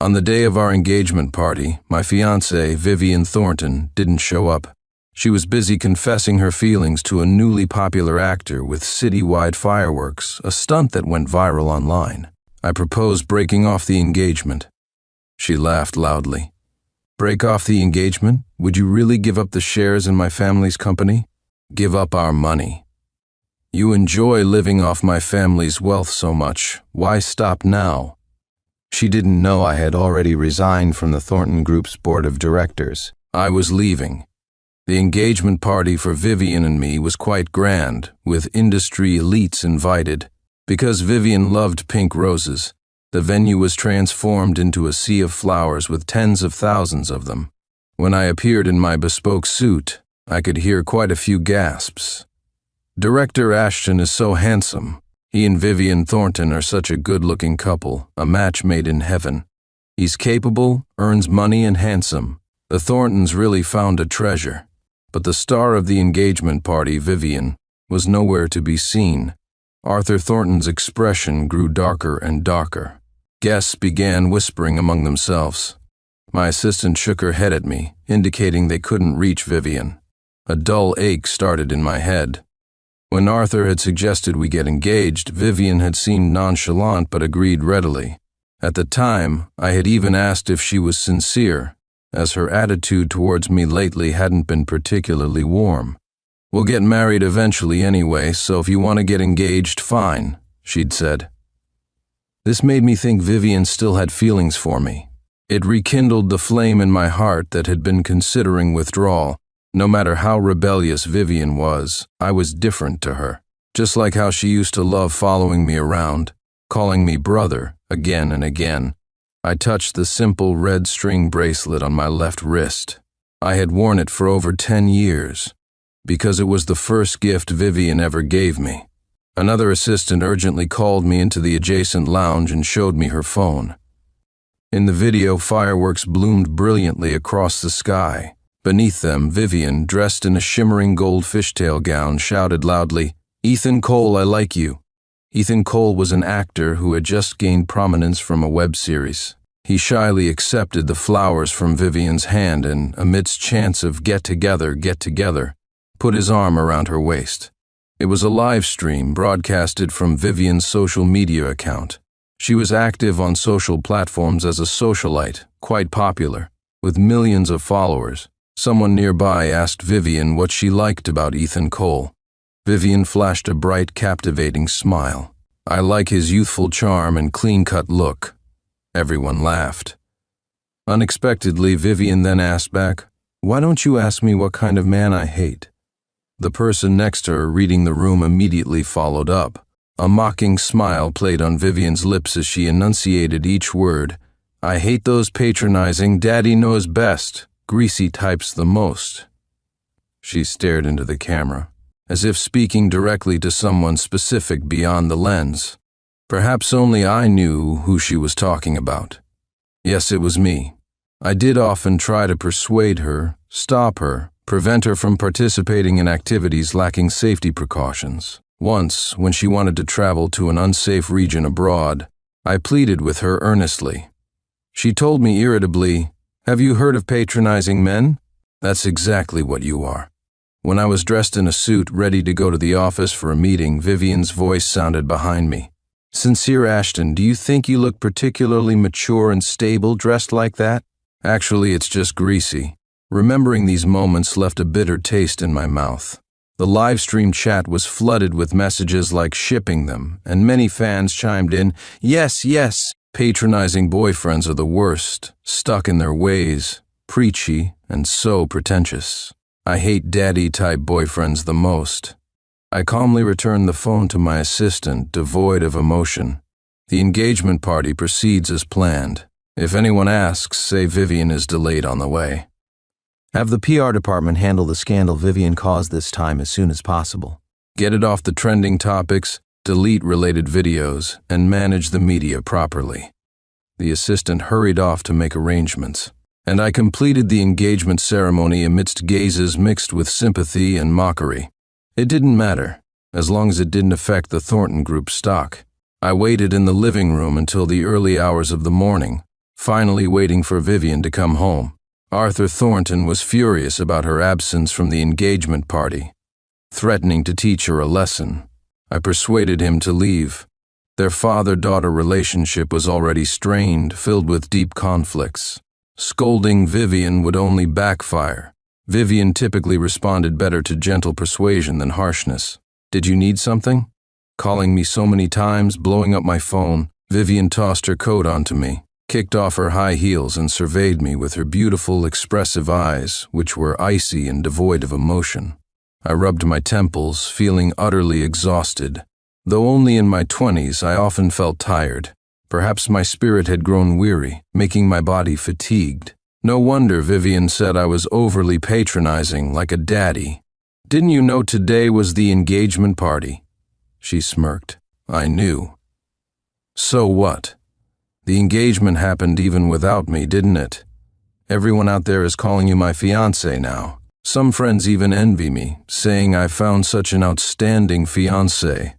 On the day of our engagement party, my fiancée, Vivian Thornton, didn't show up. She was busy confessing her feelings to a newly popular actor with citywide fireworks, a stunt that went viral online. I proposed breaking off the engagement. She laughed loudly. Break off the engagement? Would you really give up the shares in my family's company? Give up our money. You enjoy living off my family's wealth so much. Why stop now? She didn't know I had already resigned from the Thornton Group's board of directors. I was leaving. The engagement party for Vivian and me was quite grand, with industry elites invited. Because Vivian loved pink roses, the venue was transformed into a sea of flowers with tens of thousands of them. When I appeared in my bespoke suit, I could hear quite a few gasps. Director Ashton is so handsome. He and Vivian Thornton are such a good-looking couple, a match made in heaven. He's capable, earns money, and handsome. The Thorntons really found a treasure. But the star of the engagement party, Vivian, was nowhere to be seen. Arthur Thornton's expression grew darker and darker. Guests began whispering among themselves. My assistant shook her head at me, indicating they couldn't reach Vivian. A dull ache started in my head. When Arthur had suggested we get engaged, Vivian had seemed nonchalant but agreed readily. At the time, I had even asked if she was sincere, as her attitude towards me lately hadn't been particularly warm. We'll get married eventually anyway, so if you want to get engaged, fine, she'd said. This made me think Vivian still had feelings for me. It rekindled the flame in my heart that had been considering withdrawal. No matter how rebellious Vivian was, I was different to her. Just like how she used to love following me around, calling me brother again and again. I touched the simple red string bracelet on my left wrist. I had worn it for over 10 years, because it was the first gift Vivian ever gave me. Another assistant urgently called me into the adjacent lounge and showed me her phone. In the video, fireworks bloomed brilliantly across the sky. Beneath them, Vivian, dressed in a shimmering gold fishtail gown, shouted loudly, "Ethan Cole, I like you." Ethan Cole was an actor who had just gained prominence from a web series. He shyly accepted the flowers from Vivian's hand and, amidst chants of get together, put his arm around her waist. It was a live stream broadcasted from Vivian's social media account. She was active on social platforms as a socialite, quite popular, with millions of followers. Someone nearby asked Vivian what she liked about Ethan Cole. Vivian flashed a bright, captivating smile. "I like his youthful charm and clean-cut look." Everyone laughed. Unexpectedly, Vivian then asked back, "Why don't you ask me what kind of man I hate?" The person next to her reading the room immediately followed up. A mocking smile played on Vivian's lips as she enunciated each word. "I hate those patronizing, daddy knows best, greasy types the most." She stared into the camera, as if speaking directly to someone specific beyond the lens. Perhaps only I knew who she was talking about. Yes, it was me. I did often try to persuade her, stop her, prevent her from participating in activities lacking safety precautions. Once, when she wanted to travel to an unsafe region abroad, I pleaded with her earnestly. She told me irritably, "Have you heard of patronizing men? That's exactly what you are." When I was dressed in a suit, ready to go to the office for a meeting, Vivian's voice sounded behind me. "Sincere Ashton, do you think you look particularly mature and stable dressed like that?" Actually, it's just greasy. Remembering these moments left a bitter taste in my mouth. The live stream chat was flooded with messages like shipping them, and many fans chimed in, "Yes, yes, patronizing boyfriends are the worst, stuck in their ways, preachy, and so pretentious. I hate daddy-type boyfriends the most." I calmly returned the phone to my assistant, devoid of emotion. The engagement party proceeds as planned. If anyone asks, say Vivian is delayed on the way. Have the PR department handle the scandal Vivian caused this time as soon as possible. Get it off the trending topics, delete related videos, and manage the media properly. The assistant hurried off to make arrangements, and I completed the engagement ceremony amidst gazes mixed with sympathy and mockery. It didn't matter, as long as it didn't affect the Thornton Group stock. I waited in the living room until the early hours of the morning, finally waiting for Vivian to come home. Arthur Thornton was furious about her absence from the engagement party, threatening to teach her a lesson. I persuaded him to leave. Their father-daughter relationship was already strained, filled with deep conflicts. Scolding Vivian would only backfire. Vivian typically responded better to gentle persuasion than harshness. "Did you need something?" Calling me so many times, blowing up my phone, Vivian tossed her coat onto me, kicked off her high heels and surveyed me with her beautiful, expressive eyes, which were icy and devoid of emotion. I rubbed my temples, feeling utterly exhausted. Though only in my 20s, I often felt tired. Perhaps my spirit had grown weary, making my body fatigued. No wonder Vivian said I was overly patronizing, like a daddy. "Didn't you know today was the engagement party?" She smirked. I knew. So what? The engagement happened even without me, didn't it? Everyone out there is calling you my fiancé now. Some friends even envy me, saying I found such an outstanding fiancé.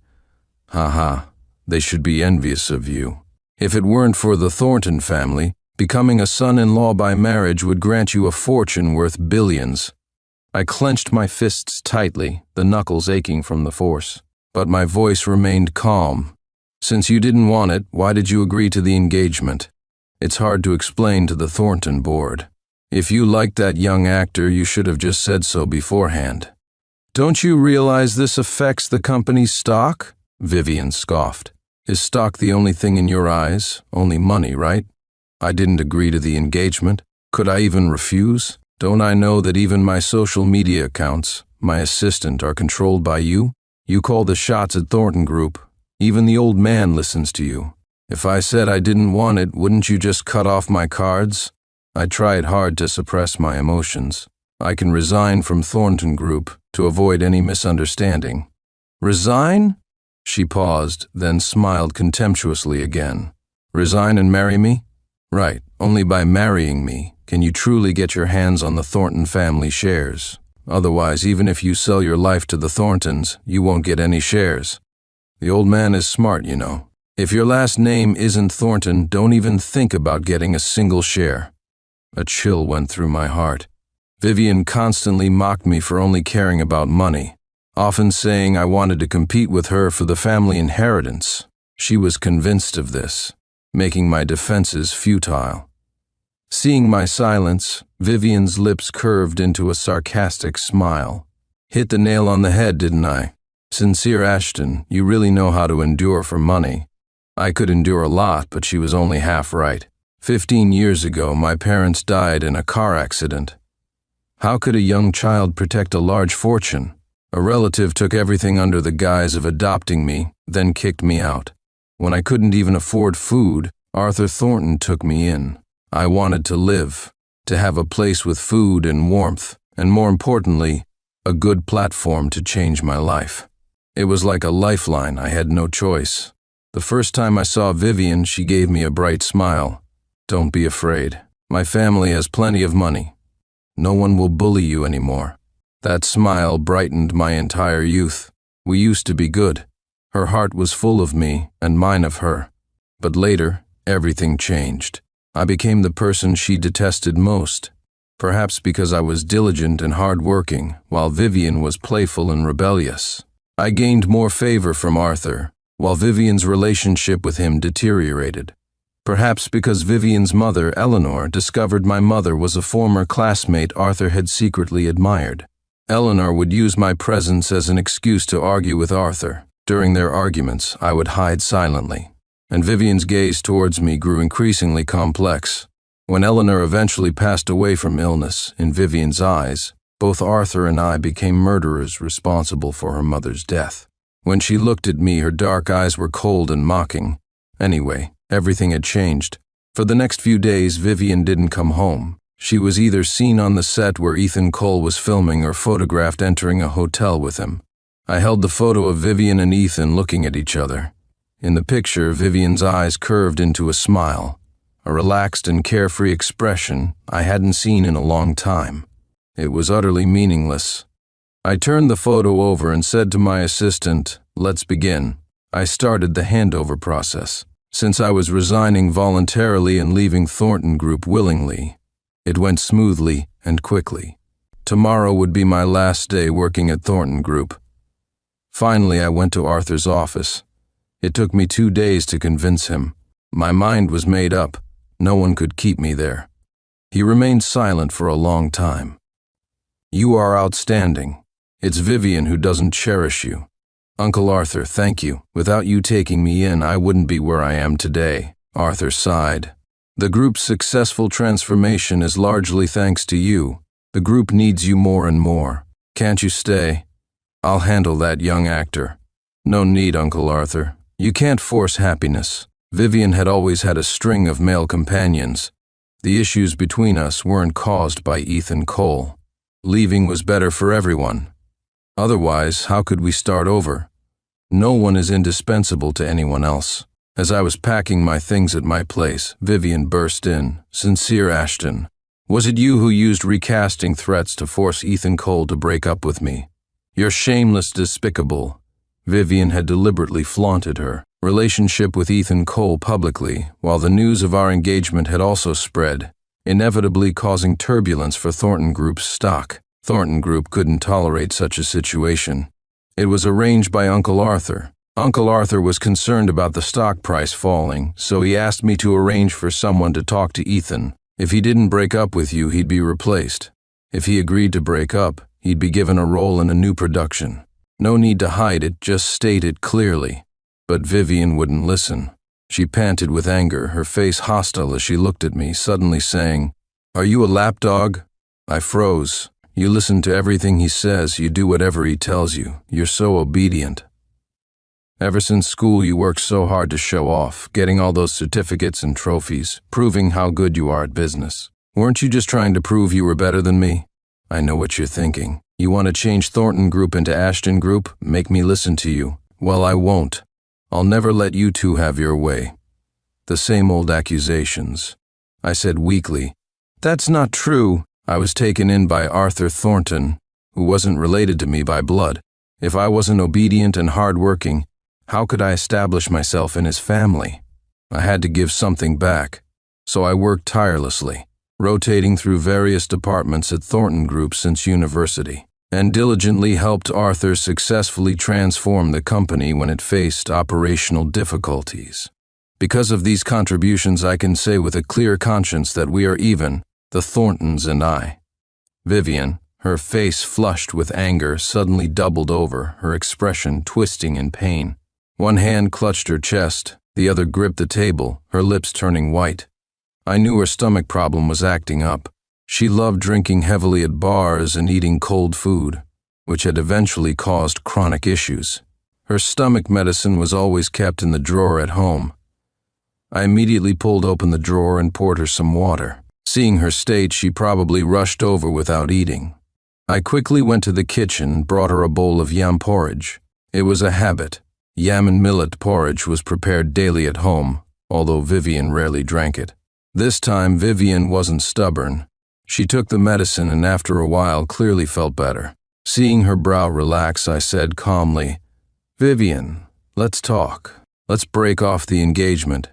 Haha, they should be envious of you. If it weren't for the Thornton family, becoming a son-in-law by marriage would grant you a fortune worth billions. I clenched my fists tightly, the knuckles aching from the force. But my voice remained calm. "Since you didn't want it, why did you agree to the engagement? It's hard to explain to the Thornton board. If you liked that young actor, you should have just said so beforehand." "Don't you realize this affects the company's stock?" Vivian scoffed. "Is stock the only thing in your eyes? Only money, right? I didn't agree to the engagement. Could I even refuse? Don't I know that even my social media accounts, my assistant, are controlled by you? You call the shots at Thornton Group. Even the old man listens to you. If I said I didn't want it, wouldn't you just cut off my cards?" I tried hard to suppress my emotions. "I can resign from Thornton Group to avoid any misunderstanding." "Resign?" She paused, then smiled contemptuously again. "Resign and marry me?" "Right, only by marrying me can you truly get your hands on the Thornton family shares. Otherwise, even if you sell your life to the Thorntons, you won't get any shares. The old man is smart, you know. If your last name isn't Thornton, don't even think about getting a single share." A chill went through my heart. Vivian constantly mocked me for only caring about money, often saying I wanted to compete with her for the family inheritance. She was convinced of this, making my defenses futile. Seeing my silence, Vivian's lips curved into a sarcastic smile. "Hit the nail on the head, didn't I? Sincere Ashton, you really know how to endure for money." I could endure a lot, but she was only half right. 15 years ago, my parents died in a car accident. How could a young child protect a large fortune? A relative took everything under the guise of adopting me, then kicked me out. When I couldn't even afford food, Arthur Thornton took me in. I wanted to live, to have a place with food and warmth, and more importantly, a good platform to change my life. It was like a lifeline. I had no choice. The first time I saw Vivian, she gave me a bright smile. "Don't be afraid. My family has plenty of money. No one will bully you anymore." That smile brightened my entire youth. We used to be good. Her heart was full of me and mine of her. But later, everything changed. I became the person she detested most, perhaps because I was diligent and hard-working, while Vivian was playful and rebellious. I gained more favor from Arthur, while Vivian's relationship with him deteriorated. Perhaps because Vivian's mother, Eleanor, discovered my mother was a former classmate Arthur had secretly admired. Eleanor would use my presence as an excuse to argue with Arthur. During their arguments, I would hide silently, and Vivian's gaze towards me grew increasingly complex. When Eleanor eventually passed away from illness, in Vivian's eyes, both Arthur and I became murderers responsible for her mother's death. When she looked at me, her dark eyes were cold and mocking. Anyway, everything had changed. For the next few days, Vivian didn't come home. She was either seen on the set where Ethan Cole was filming or photographed entering a hotel with him. I held the photo of Vivian and Ethan looking at each other. In the picture, Vivian's eyes curved into a smile, a relaxed and carefree expression I hadn't seen in a long time. It was utterly meaningless. I turned the photo over and said to my assistant, "Let's begin." I started the handover process. Since I was resigning voluntarily and leaving Thornton Group willingly, it went smoothly and quickly. Tomorrow would be my last day working at Thornton Group. Finally, I went to Arthur's office. It took me 2 days to convince him. My mind was made up. No one could keep me there. He remained silent for a long time. "You are outstanding. It's Vivian who doesn't cherish you. Uncle Arthur, thank you. Without you taking me in, I wouldn't be where I am today." Arthur sighed. "The group's successful transformation is largely thanks to you. The group needs you more and more. Can't you stay? I'll handle that young actor." "No need, Uncle Arthur. You can't force happiness." Vivian had always had a string of male companions. The issues between us weren't caused by Ethan Cole. Leaving was better for everyone. Otherwise, how could we start over? No one is indispensable to anyone else. As I was packing my things at my place, Vivian burst in. "Sincere Ashton, was it you who used recasting threats to force Ethan Cole to break up with me? You're shameless, despicable." Vivian had deliberately flaunted her relationship with Ethan Cole publicly, while the news of our engagement had also spread, inevitably causing turbulence for Thornton Group's stock. Thornton Group couldn't tolerate such a situation. It was arranged by Uncle Arthur. Uncle Arthur was concerned about the stock price falling, so he asked me to arrange for someone to talk to Ethan. If he didn't break up with you, he'd be replaced. If he agreed to break up, he'd be given a role in a new production. No need to hide it, just state it clearly. But Vivian wouldn't listen. She panted with anger, her face hostile as she looked at me, suddenly saying, "Are you a lapdog?" I froze. "You listen to everything he says, you do whatever he tells you. You're so obedient. Ever since school you worked so hard to show off, getting all those certificates and trophies, proving how good you are at business. Weren't you just trying to prove you were better than me? I know what you're thinking. You want to change Thornton Group into Ashton Group? Make me listen to you. Well, I won't. I'll never let you two have your way." The same old accusations. I said weakly, "That's not true. I was taken in by Arthur Thornton, who wasn't related to me by blood. If I wasn't obedient and hard-working, how could I establish myself in his family? I had to give something back, so I worked tirelessly, rotating through various departments at Thornton Group since university, and diligently helped Arthur successfully transform the company when it faced operational difficulties. Because of these contributions, I can say with a clear conscience that we are even, the Thorntons and I." Vivian, her face flushed with anger, suddenly doubled over, her expression twisting in pain. One hand clutched her chest, the other gripped the table, her lips turning white. I knew her stomach problem was acting up. She loved drinking heavily at bars and eating cold food, which had eventually caused chronic issues. Her stomach medicine was always kept in the drawer at home. I immediately pulled open the drawer and poured her some water. Seeing her state, she probably rushed over without eating. I quickly went to the kitchen and brought her a bowl of yam porridge. It was a habit. Yam and millet porridge was prepared daily at home, although Vivian rarely drank it. This time, Vivian wasn't stubborn. She took the medicine and after a while clearly felt better. Seeing her brow relax, I said calmly, "Vivian, let's talk. Let's break off the engagement."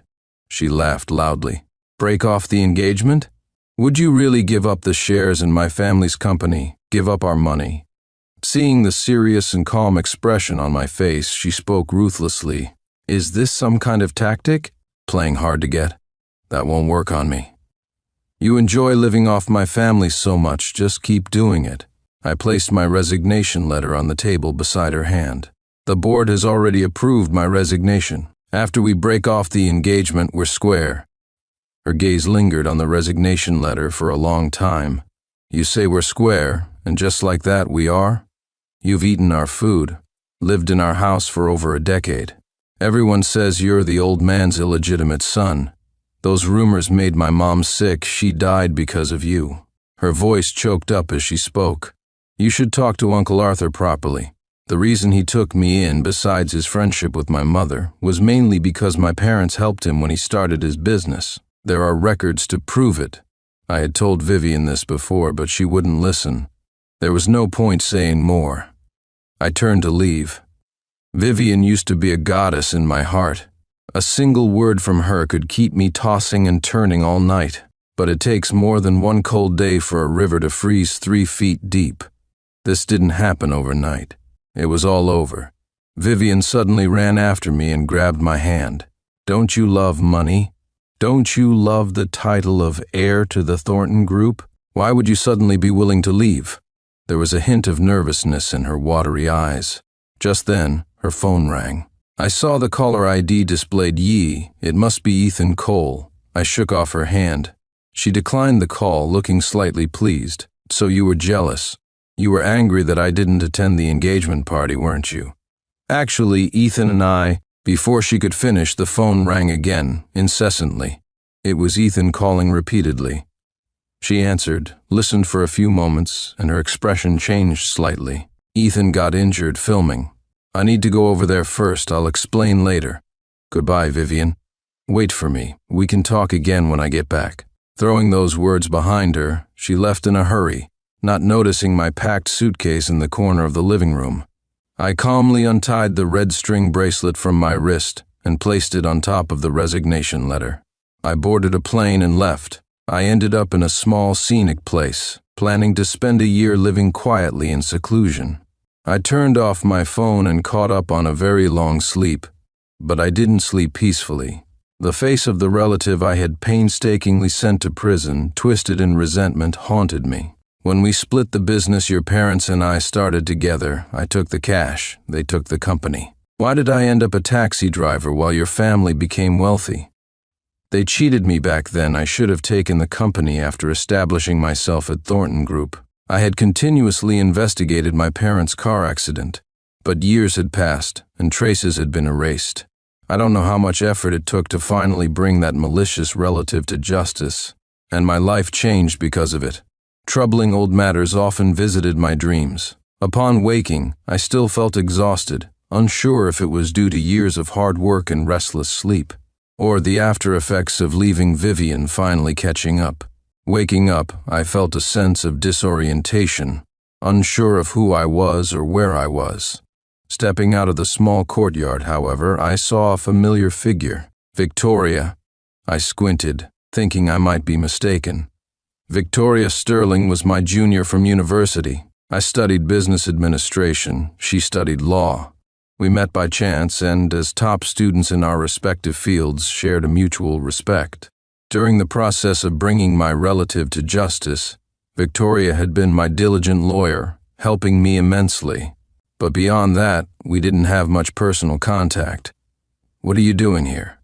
She laughed loudly. "Break off the engagement? Would you really give up the shares in my family's company, give up our money?" Seeing the serious and calm expression on my face, she spoke ruthlessly. "Is this some kind of tactic? Playing hard to get? That won't work on me. You enjoy living off my family so much, just keep doing it." I placed my resignation letter on the table beside her hand. "The board has already approved my resignation. After we break off the engagement, we're square." Her gaze lingered on the resignation letter for a long time. "You say we're square, and just like that we are? You've eaten our food, lived in our house for over a decade. Everyone says you're the old man's illegitimate son. Those rumors made my mom sick. She died because of you." Her voice choked up as she spoke. "You should talk to Uncle Arthur properly. The reason he took me in, besides his friendship with my mother, was mainly because my parents helped him when he started his business. There are records to prove it." I had told Vivian this before, but she wouldn't listen. There was no point saying more. I turned to leave. Vivian used to be a goddess in my heart. A single word from her could keep me tossing and turning all night, but it takes more than one cold day for a river to freeze 3 feet deep. This didn't happen overnight. It was all over. Vivian suddenly ran after me and grabbed my hand. "Don't you love money? Don't you love the title of heir to the Thornton Group? Why would you suddenly be willing to leave?" There was a hint of nervousness in her watery eyes. Just then, her phone rang. I saw the caller ID displayed Yi. It must be Ethan Cole. I shook off her hand. She declined the call, looking slightly pleased. "So you were jealous. You were angry that I didn't attend the engagement party, weren't you?" "Actually, Ethan and I..." Before she could finish, the phone rang again, incessantly. It was Ethan calling repeatedly. She answered, listened for a few moments, and her expression changed slightly. "Ethan got injured filming. I need to go over there first. I'll explain later. Goodbye, Vivian. Wait for me. We can talk again when I get back." Throwing those words behind her, she left in a hurry, not noticing my packed suitcase in the corner of the living room. I calmly untied the red string bracelet from my wrist and placed it on top of the resignation letter. I boarded a plane and left. I ended up in a small scenic place, planning to spend a year living quietly in seclusion. I turned off my phone and caught up on a very long sleep, but I didn't sleep peacefully. The face of the relative I had painstakingly sent to prison, twisted in resentment, haunted me. "When we split the business your parents and I started together, I took the cash, they took the company. Why did I end up a taxi driver while your family became wealthy? They cheated me back then. I should have taken the company after establishing myself at Thornton Group. I had continuously investigated my parents' car accident, but years had passed and traces had been erased. I don't know how much effort it took to finally bring that malicious relative to justice, and my life changed because of it. Troubling old matters often visited my dreams. Upon waking, I still felt exhausted, unsure if it was due to years of hard work and restless sleep, or the after effects of leaving Vivian finally catching up. Waking up, I felt a sense of disorientation, unsure of who I was or where I was. Stepping out of the small courtyard, however, I saw a familiar figure. Victoria. I squinted, thinking I might be mistaken. Victoria Sterling was my junior from university. I studied business administration. She studied law. We met by chance and, as top students in our respective fields, shared a mutual respect. During the process of bringing my relative to justice, Victoria had been my diligent lawyer, helping me immensely. But beyond that, we didn't have much personal contact. "What are you doing here?"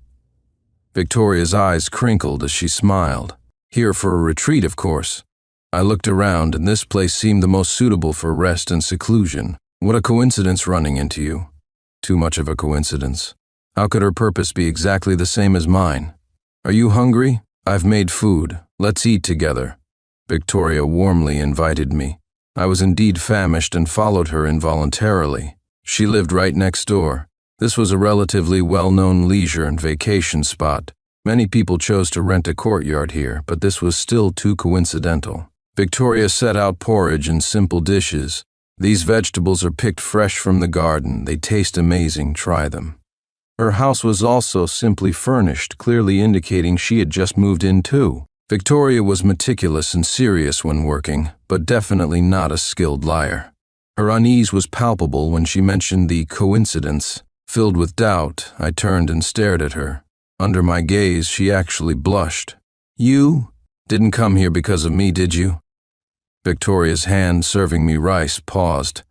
Victoria's eyes crinkled as she smiled. "Here for a retreat, of course." I looked around, and this place seemed the most suitable for rest and seclusion. "What a coincidence running into you." Too much of a coincidence. How could her purpose be exactly the same as mine? "Are you hungry? I've made food. Let's eat together." Victoria warmly invited me. I was indeed famished and followed her involuntarily. She lived right next door. This was a relatively well-known leisure and vacation spot. Many people chose to rent a courtyard here, but this was still too coincidental. Victoria set out porridge and simple dishes. "These vegetables are picked fresh from the garden. They taste amazing. Try them." Her house was also simply furnished, clearly indicating she had just moved in too. Victoria was meticulous and serious when working, but definitely not a skilled liar. Her unease was palpable when she mentioned the coincidence. Filled with doubt, I turned and stared at her. Under my gaze, she actually blushed. "You didn't come here because of me, did you?" Victoria's hand serving me rice paused.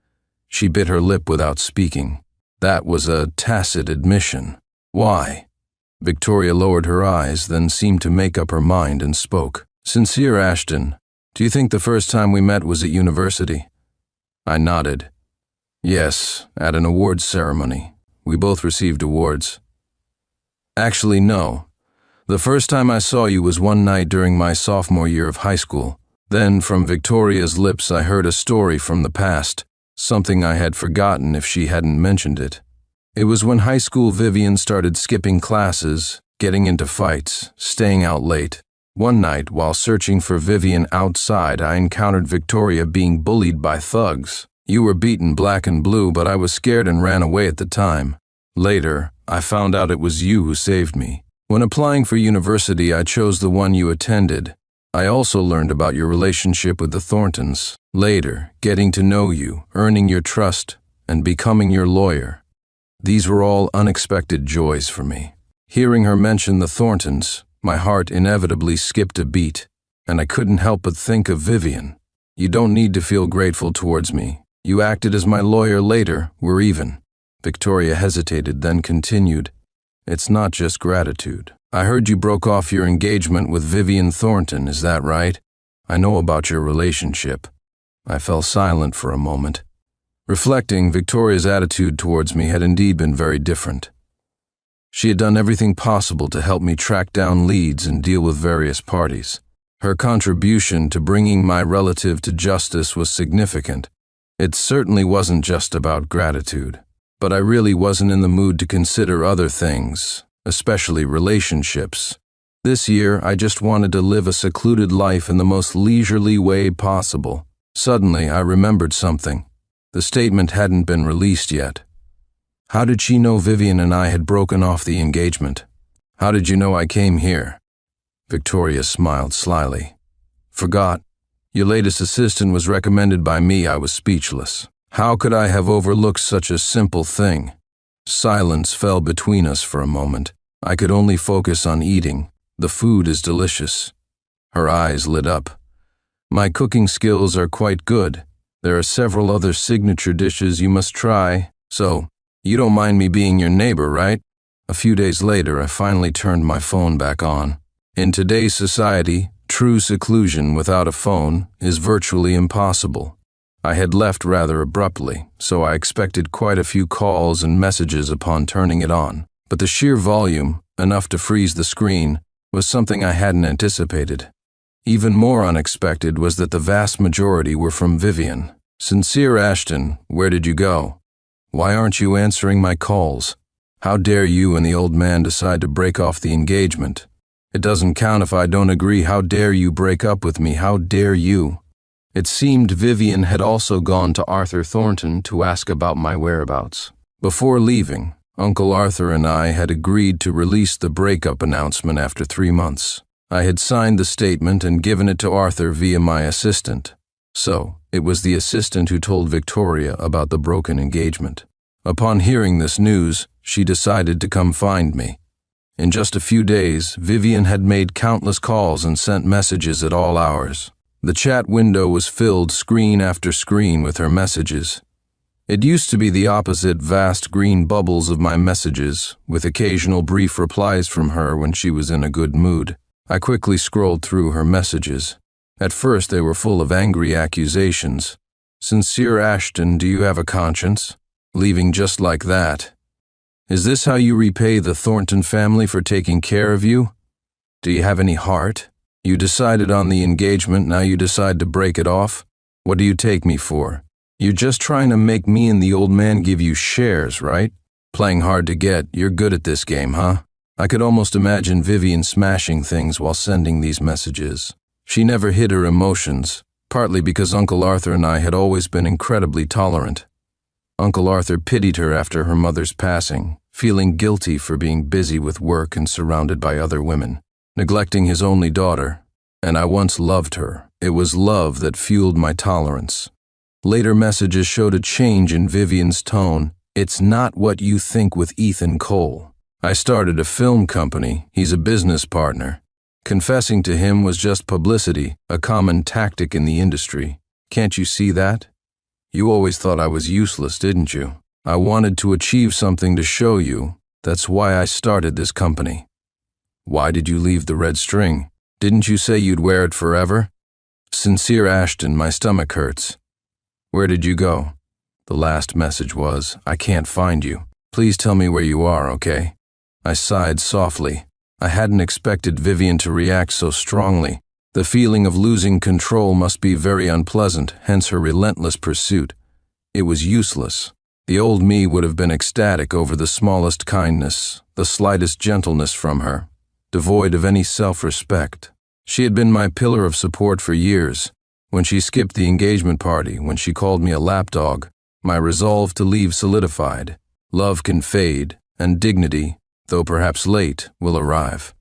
She bit her lip without speaking. That was a tacit admission. "Why?" Victoria lowered her eyes, then seemed to make up her mind and spoke. "Sincere Ashton, do you think the first time we met was at university?" I nodded. "Yes, at an awards ceremony. We both received awards." "Actually, no. The first time I saw you was one night during my sophomore year of high school. Then, from Victoria's lips, I heard a story from the past, something I had forgotten if she hadn't mentioned it. It was when high school Vivian started skipping classes, getting into fights, staying out late. One night, while searching for Vivian outside, I encountered Victoria being bullied by thugs. You were beaten black and blue, but I was scared and ran away at the time. Later, I found out it was you who saved me. When applying for university, I chose the one you attended. I also learned about your relationship with the Thorntons. Later, getting to know you, earning your trust, and becoming your lawyer. These were all unexpected joys for me. Hearing her mention the Thorntons, my heart inevitably skipped a beat, and I couldn't help but think of Vivian. You don't need to feel grateful towards me. You acted as my lawyer later, we're even. Victoria hesitated, then continued. It's not just gratitude. I heard you broke off your engagement with Vivian Thornton, is that right? I know about your relationship. I fell silent for a moment. Reflecting, Victoria's attitude towards me had indeed been very different. She had done everything possible to help me track down leads and deal with various parties. Her contribution to bringing my relative to justice was significant. It certainly wasn't just about gratitude, but I really wasn't in the mood to consider other things, especially relationships. This year, I just wanted to live a secluded life in the most leisurely way possible. Suddenly, I remembered something. The statement hadn't been released yet. How did she know Vivian and I had broken off the engagement? How did you know I came here? Victoria smiled slyly. Forgot. Your latest assistant was recommended by me. I was speechless. How could I have overlooked such a simple thing? Silence fell between us for a moment. I could only focus on eating. The food is delicious. Her eyes lit up. My cooking skills are quite good. There are several other signature dishes you must try, so you don't mind me being your neighbor, right? A few days later, I finally turned my phone back on. In today's society, true seclusion without a phone is virtually impossible. I had left rather abruptly, so I expected quite a few calls and messages upon turning it on. But the sheer volume, enough to freeze the screen, was something I hadn't anticipated. Even more unexpected was that the vast majority were from Vivian. Sincere Ashton, where did you go? Why aren't you answering my calls? How dare you and the old man decide to break off the engagement? It doesn't count if I don't agree. How dare you break up with me? How dare you? It seemed Vivian had also gone to Arthur Thornton to ask about my whereabouts. Before leaving, Uncle Arthur and I had agreed to release the breakup announcement after 3 months. I had signed the statement and given it to Arthur via my assistant. So, it was the assistant who told Victoria about the broken engagement. Upon hearing this news, she decided to come find me. In just a few days, Vivian had made countless calls and sent messages at all hours. The chat window was filled screen after screen with her messages. It used to be the opposite, vast green bubbles of my messages, with occasional brief replies from her when she was in a good mood. I quickly scrolled through her messages. At first, they were full of angry accusations. Sincere Ashton, do you have a conscience? Leaving just like that. Is this how you repay the Thornton family for taking care of you? Do you have any heart? You decided on the engagement, now you decide to break it off? What do you take me for? You're just trying to make me and the old man give you shares, right? Playing hard to get, you're good at this game, huh? I could almost imagine Vivian smashing things while sending these messages. She never hid her emotions, partly because Uncle Arthur and I had always been incredibly tolerant. Uncle Arthur pitied her after her mother's passing, feeling guilty for being busy with work and surrounded by other women, neglecting his only daughter, and I once loved her. It was love that fueled my tolerance. Later messages showed a change in Vivian's tone. It's not what you think with Ethan Cole. I started a film company. He's a business partner. Confessing to him was just publicity, a common tactic in the industry. Can't you see that? You always thought I was useless, didn't you? I wanted to achieve something to show you. That's why I started this company. Why did you leave the red string? Didn't you say you'd wear it forever? Sincere Ashton, my stomach hurts. Where did you go? The last message was, I can't find you. Please tell me where you are, okay? I sighed softly. I hadn't expected Vivian to react so strongly. The feeling of losing control must be very unpleasant, hence her relentless pursuit. It was useless. The old me would have been ecstatic over the smallest kindness, the slightest gentleness from her, devoid of any self-respect. She had been my pillar of support for years. When she skipped the engagement party, when she called me a lapdog, my resolve to leave solidified. Love can fade, and dignity, though perhaps late, will arrive.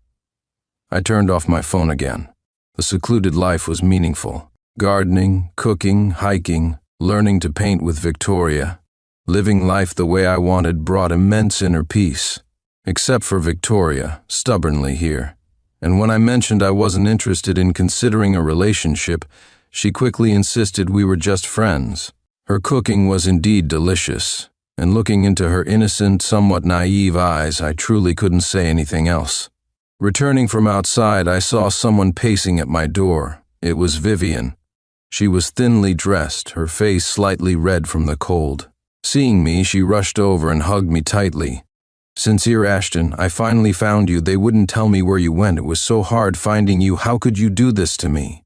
I turned off my phone again. The secluded life was meaningful. Gardening, cooking, hiking, learning to paint with Victoria. Living life the way I wanted brought immense inner peace. Except for Victoria, stubbornly here. And when I mentioned I wasn't interested in considering a relationship, she quickly insisted we were just friends. Her cooking was indeed delicious, and looking into her innocent, somewhat naive eyes, I truly couldn't say anything else. Returning from outside, I saw someone pacing at my door. It was Vivian. She was thinly dressed, her face slightly red from the cold. Seeing me, she rushed over and hugged me tightly. "Sincere Ashton, I finally found you. They wouldn't tell me where you went. It was so hard finding you. How could you do this to me?"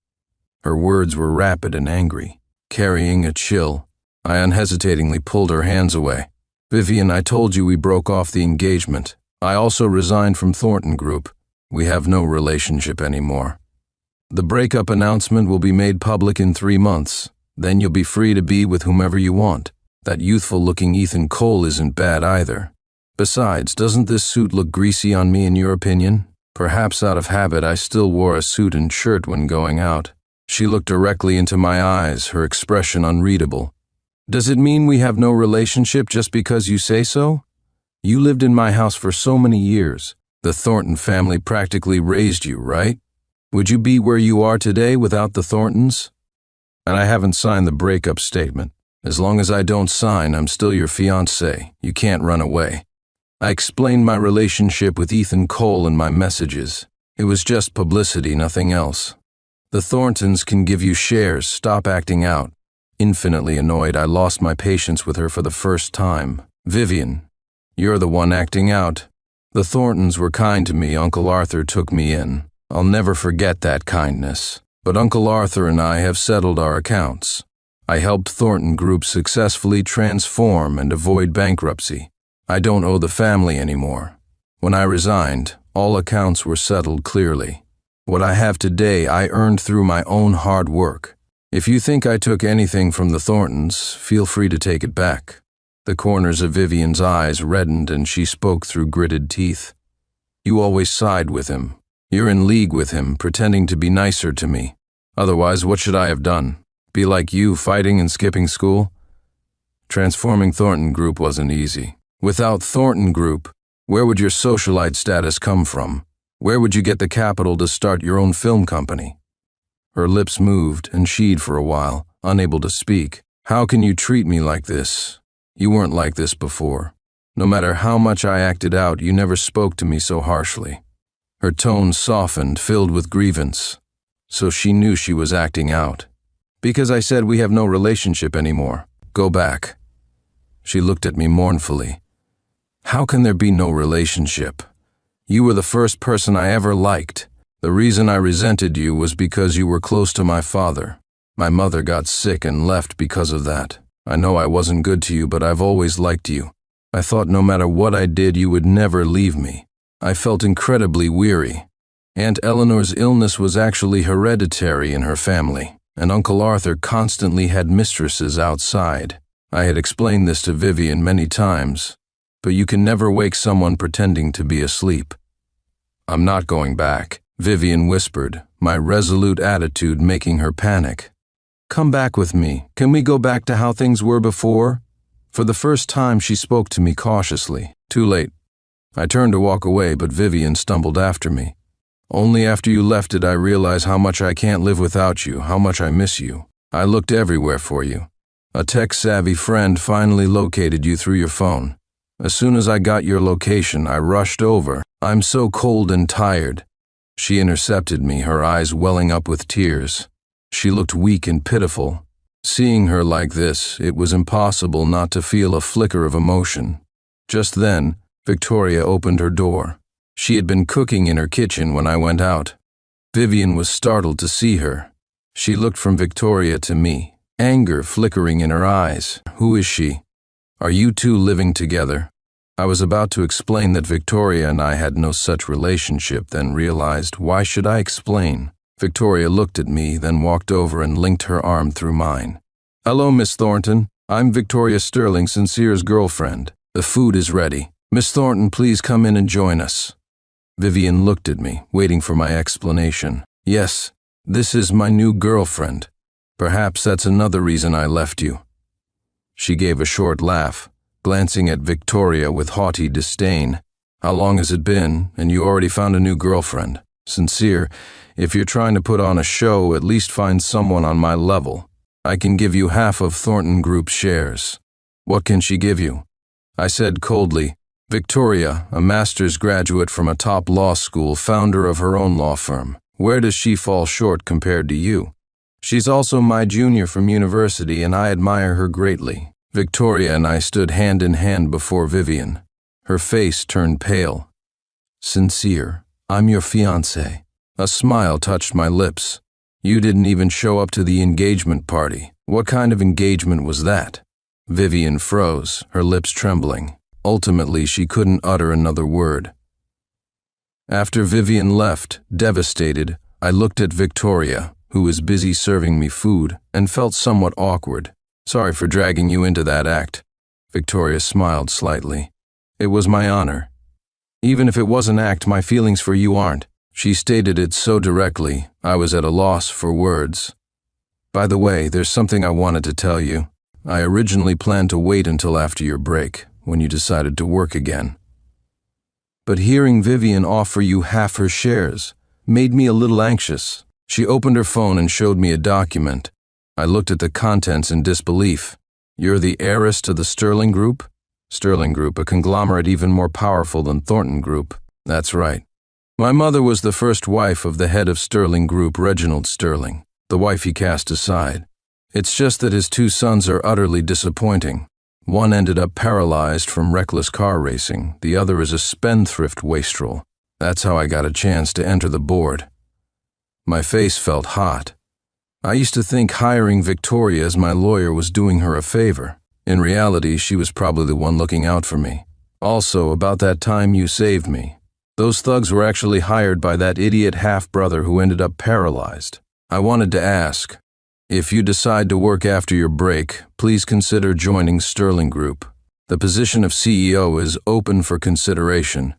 Her words were rapid and angry, carrying a chill. I unhesitatingly pulled her hands away. "Vivian, I told you we broke off the engagement. I also resigned from Thornton Group. We have no relationship anymore. The breakup announcement will be made public in 3 months. Then you'll be free to be with whomever you want. That youthful-looking Ethan Cole isn't bad either. Besides, doesn't this suit look greasy on me in your opinion? Perhaps out of habit I still wore a suit and shirt when going out." She looked directly into my eyes, her expression unreadable. "Does it mean we have no relationship just because you say so? You lived in my house for so many years. The Thornton family practically raised you, right? Would you be where you are today without the Thorntons? And I haven't signed the breakup statement. As long as I don't sign, I'm still your fiancé. You can't run away." I explained my relationship with Ethan Cole in my messages. It was just publicity, nothing else. "The Thorntons can give you shares. Stop acting out." Infinitely annoyed, I lost my patience with her for the first time. "Vivian, you're the one acting out. The Thorntons were kind to me. Uncle Arthur took me in. I'll never forget that kindness. But Uncle Arthur and I have settled our accounts. I helped Thornton Group successfully transform and avoid bankruptcy. I don't owe the family anymore. When I resigned, all accounts were settled clearly. What I have today I earned through my own hard work. If you think I took anything from the Thorntons, feel free to take it back." The corners of Vivian's eyes reddened and she spoke through gritted teeth. "You always side with him. You're in league with him, pretending to be nicer to me. Otherwise, what should I have done? Be like you, fighting and skipping school?" Transforming Thornton Group wasn't easy. Without Thornton Group, where would your socialite status come from? Where would you get the capital to start your own film company? Her lips moved and she'd for a while, unable to speak. "How can you treat me like this? You weren't like this before. No matter how much I acted out, you never spoke to me so harshly." Her tone softened, filled with grievance. So she knew she was acting out. "Because I said we have no relationship anymore. Go back." She looked at me mournfully. "How can there be no relationship? You were the first person I ever liked. The reason I resented you was because you were close to my father. My mother got sick and left because of that. I know I wasn't good to you, but I've always liked you. I thought no matter what I did, you would never leave me. I felt incredibly weary. Aunt Eleanor's illness was actually hereditary in her family, and Uncle Arthur constantly had mistresses outside. I had explained this to Vivian many times, but you can never wake someone pretending to be asleep." "I'm not going back," Vivian whispered, my resolute attitude making her panic. "Come back with me. Can we go back to how things were before?" For the first time, she spoke to me cautiously. "Too late." I turned to walk away, but Vivian stumbled after me. "Only after you left did I realize how much I can't live without you, how much I miss you. I looked everywhere for you. A tech-savvy friend finally located you through your phone. As soon as I got your location, I rushed over. I'm so cold and tired." She intercepted me, her eyes welling up with tears. She looked weak and pitiful. Seeing her like this, it was impossible not to feel a flicker of emotion. Just then, Victoria opened her door. She had been cooking in her kitchen when I went out. Vivian was startled to see her. She looked from Victoria to me, anger flickering in her eyes. "Who is she? Are you two living together?" I was about to explain that Victoria and I had no such relationship, then realized, why should I explain? Victoria looked at me, then walked over and linked her arm through mine. "Hello, Miss Thornton. I'm Victoria Sterling, Sincere's girlfriend. The food is ready. Miss Thornton, please come in and join us. Vivian looked at me, waiting for my explanation. Yes, this is my new girlfriend. Perhaps that's another reason I left you. She gave a short laugh, glancing at Victoria with haughty disdain. How long has it been, and you already found a new girlfriend? Sincere, if you're trying to put on a show, at least find someone on my level. I can give you half of Thornton Group's shares. What can she give you? I said coldly, Victoria, a master's graduate from a top law school, founder of her own law firm. Where does she fall short compared to you? She's also my junior from university, and I admire her greatly. Victoria and I stood hand in hand before Vivian. Her face turned pale. Sincere, I'm your fiancé. A smile touched my lips. You didn't even show up to the engagement party. What kind of engagement was that? Vivian froze, her lips trembling. Ultimately, she couldn't utter another word. After Vivian left, devastated, I looked at Victoria, who was busy serving me food, and felt somewhat awkward. Sorry for dragging you into that act. Victoria smiled slightly. It was my honor. Even if it was an act, my feelings for you aren't. She stated it so directly, I was at a loss for words. By the way, there's something I wanted to tell you. I originally planned to wait until after your break, when you decided to work again. But hearing Vivian offer you half her shares made me a little anxious. She opened her phone and showed me a document. I looked at the contents in disbelief. You're the heiress to the Sterling Group? Sterling Group, a conglomerate even more powerful than Thornton Group. That's right. My mother was the first wife of the head of Sterling Group, Reginald Sterling, the wife he cast aside. It's just that his two sons are utterly disappointing. One ended up paralyzed from reckless car racing. The other is a spendthrift wastrel. That's how I got a chance to enter the board. My face felt hot. I used to think hiring Victoria as my lawyer was doing her a favor. In reality, she was probably the one looking out for me. Also, about that time you saved me. Those thugs were actually hired by that idiot half-brother who ended up paralyzed. I wanted to ask, if you decide to work after your break, please consider joining Sterling Group. The position of CEO is open for consideration.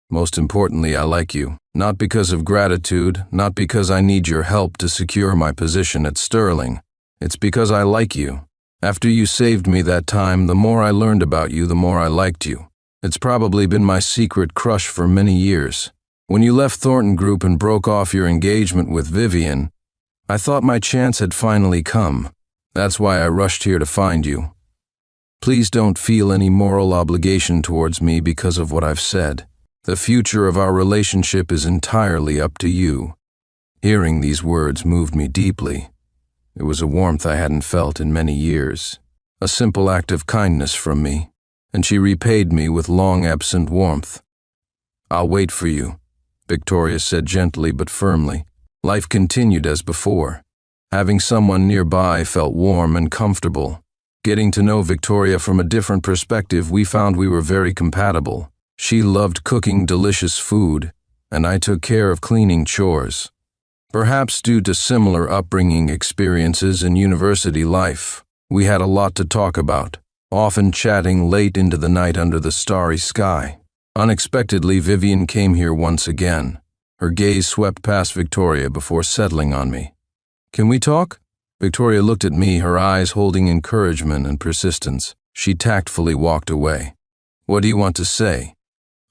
Most importantly, I like you. Not because of gratitude, not because I need your help to secure my position at Sterling. It's because I like you. After you saved me that time, the more I learned about you, the more I liked you. It's probably been my secret crush for many years. When you left Thornton Group and broke off your engagement with Vivian, I thought my chance had finally come. That's why I rushed here to find you. Please don't feel any moral obligation towards me because of what I've said. The future of our relationship is entirely up to you. Hearing these words moved me deeply. It was a warmth I hadn't felt in many years. A simple act of kindness from me, and she repaid me with long-absent warmth. I'll wait for you, Victoria said gently but firmly. Life continued as before. Having someone nearby felt warm and comfortable. Getting to know Victoria from a different perspective, we found we were very compatible. She loved cooking delicious food, and I took care of cleaning chores. Perhaps due to similar upbringing experiences in university life, we had a lot to talk about, often chatting late into the night under the starry sky. Unexpectedly, Vivian came here once again. Her gaze swept past Victoria before settling on me. Can we talk? Victoria looked at me, her eyes holding encouragement and persistence. She tactfully walked away. What do you want to say?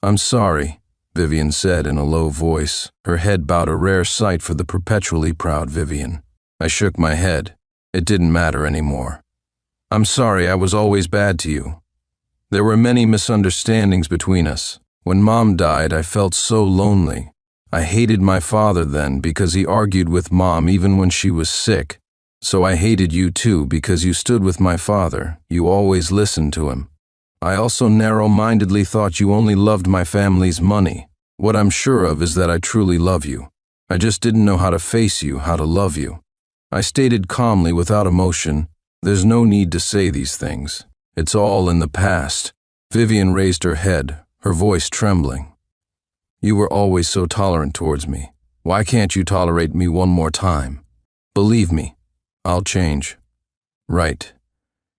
I'm sorry, Vivian said in a low voice, her head bowed, a rare sight for the perpetually proud Vivian. I shook my head. It didn't matter anymore. I'm sorry I was always bad to you. There were many misunderstandings between us. When Mom died, I felt so lonely. I hated my father then because he argued with Mom even when she was sick. So I hated you too because you stood with my father. You always listened to him. I also narrow-mindedly thought you only loved my family's money. What I'm sure of is that I truly love you. I just didn't know how to face you, how to love you. I stated calmly, without emotion, there's no need to say these things. It's all in the past. Vivian raised her head, her voice trembling. You were always so tolerant towards me. Why can't you tolerate me one more time? Believe me, I'll change. Right.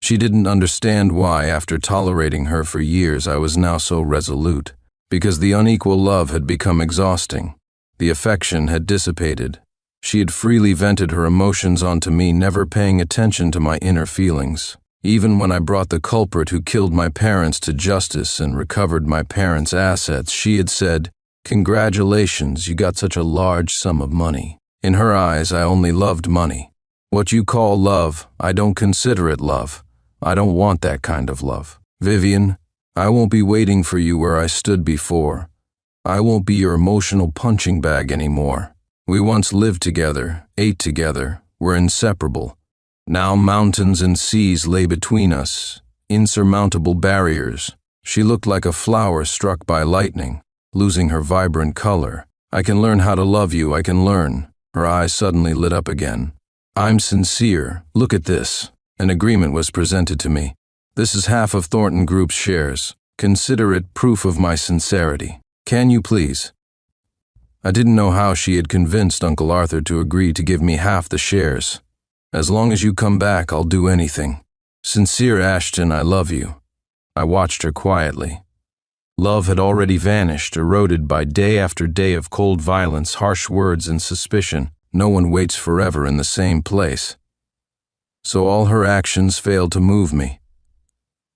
She didn't understand why, after tolerating her for years, I was now so resolute. Because the unequal love had become exhausting. The affection had dissipated. She had freely vented her emotions onto me, never paying attention to my inner feelings. Even when I brought the culprit who killed my parents to justice and recovered my parents' assets, she had said, "Congratulations, you got such a large sum of money." In her eyes, I only loved money. What you call love, I don't consider it love. I don't want that kind of love. Vivian, I won't be waiting for you where I stood before. I won't be your emotional punching bag anymore. We once lived together, ate together, were inseparable. Now mountains and seas lay between us, insurmountable barriers. She looked like a flower struck by lightning, losing her vibrant color. I can learn how to love you, I can learn. Her eyes suddenly lit up again. I'm sincere. Look at this. An agreement was presented to me. This is half of Thornton Group's shares. Consider it proof of my sincerity. Can you please? I didn't know how she had convinced Uncle Arthur to agree to give me half the shares. As long as you come back, I'll do anything. Sincere Ashton, I love you. I watched her quietly. Love had already vanished, eroded by day after day of cold violence, harsh words, and suspicion. No one waits forever in the same place. So all her actions failed to move me.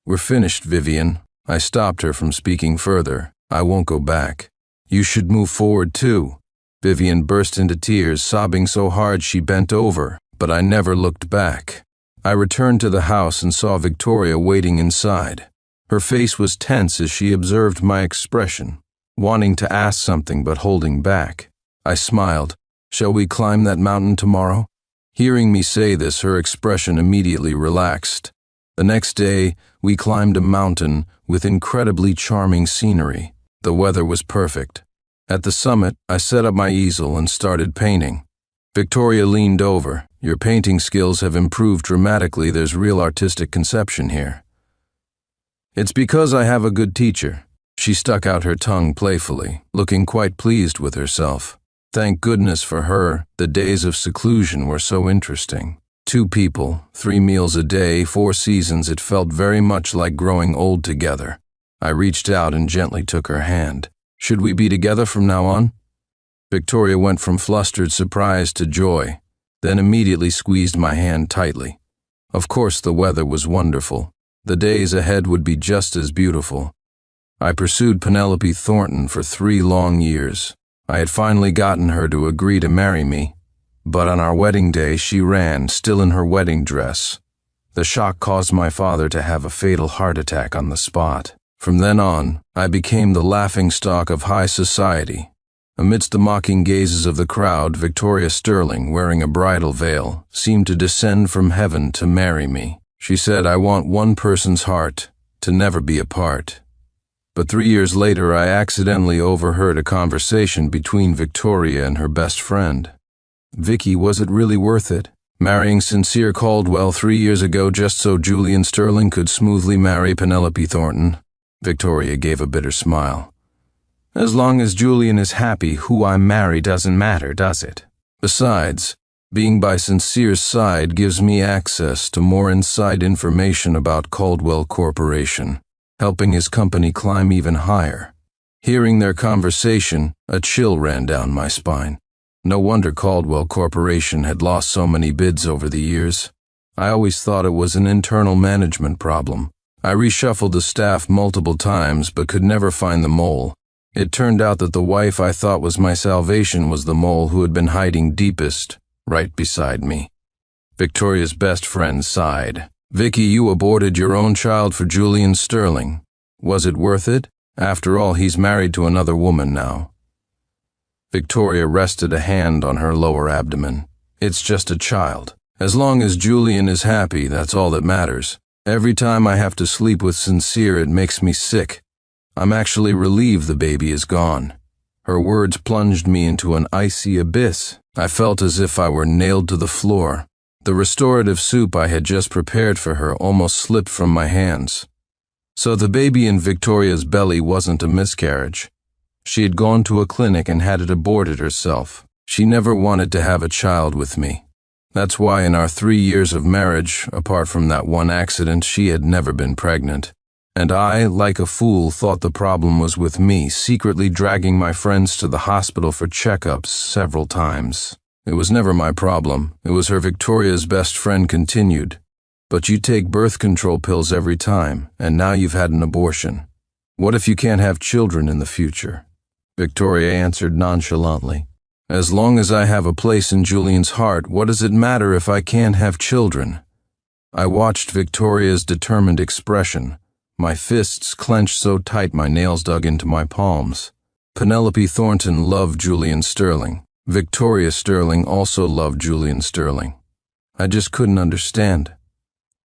We're finished, Vivian. I stopped her from speaking further. I won't go back. You should move forward too. Vivian burst into tears, sobbing so hard she bent over, but I never looked back. I returned to the house and saw Victoria waiting inside. Her face was tense as she observed my expression, wanting to ask something but holding back. I smiled. Shall we climb that mountain tomorrow? Hearing me say this, her expression immediately relaxed. The next day, we climbed a mountain with incredibly charming scenery. The weather was perfect. At the summit, I set up my easel and started painting. Victoria leaned over. Your painting skills have improved dramatically. There's real artistic conception here. It's because I have a good teacher. She stuck out her tongue playfully, looking quite pleased with herself. Thank goodness for her, the days of seclusion were so interesting. 2 people, 3 meals a day, 4 seasons, it felt very much like growing old together. I reached out and gently took her hand. Should we be together from now on? Victoria went from flustered surprise to joy, then immediately squeezed my hand tightly. Of course the weather was wonderful. The days ahead would be just as beautiful. I pursued Penelope Thornton for 3 long years. I had finally gotten her to agree to marry me, but on our wedding day she ran, still in her wedding dress. The shock caused my father to have a fatal heart attack on the spot. From then on, I became the laughingstock of high society. Amidst the mocking gazes of the crowd, Victoria Sterling, wearing a bridal veil, seemed to descend from heaven to marry me. She said, "I want one person's heart, to never be apart." But 3 years later, I accidentally overheard a conversation between Victoria and her best friend. "Vicky, was it really worth it? Marrying Sincere Caldwell 3 years ago just so Julian Sterling could smoothly marry Penelope Thornton?" Victoria gave a bitter smile. "As long as Julian is happy, who I marry doesn't matter, does it? Besides, being by Sincere's side gives me access to more inside information about Caldwell Corporation, helping his company climb even higher." Hearing their conversation, a chill ran down my spine. No wonder Caldwell Corporation had lost so many bids over the years. I always thought it was an internal management problem. I reshuffled the staff multiple times but could never find the mole. It turned out that the wife I thought was my salvation was the mole who had been hiding deepest, right beside me. Victoria's best friend sighed. "Vicky, you aborted your own child for Julian Sterling. Was it worth it? After all, he's married to another woman now." Victoria rested a hand on her lower abdomen. "It's just a child. As long as Julian is happy, that's all that matters. Every time I have to sleep with Sincere, it makes me sick. I'm actually relieved the baby is gone." Her words plunged me into an icy abyss. I felt as if I were nailed to the floor. The restorative soup I had just prepared for her almost slipped from my hands. So the baby in Victoria's belly wasn't a miscarriage. She had gone to a clinic and had it aborted herself. She never wanted to have a child with me. That's why in our 3 years of marriage, apart from that one accident, she had never been pregnant. And I, like a fool, thought the problem was with me, secretly dragging my friends to the hospital for checkups several times. It was never my problem. It was her. Victoria's best friend continued. But you take birth control pills every time, and now you've had an abortion. What if you can't have children in the future? Victoria answered nonchalantly. As long as I have a place in Julian's heart, what does it matter if I can't have children? I watched Victoria's determined expression. My fists clenched so tight my nails dug into my palms. Penelope Thornton loved Julian Sterling. Victoria Sterling also loved Julian Sterling. I just couldn't understand.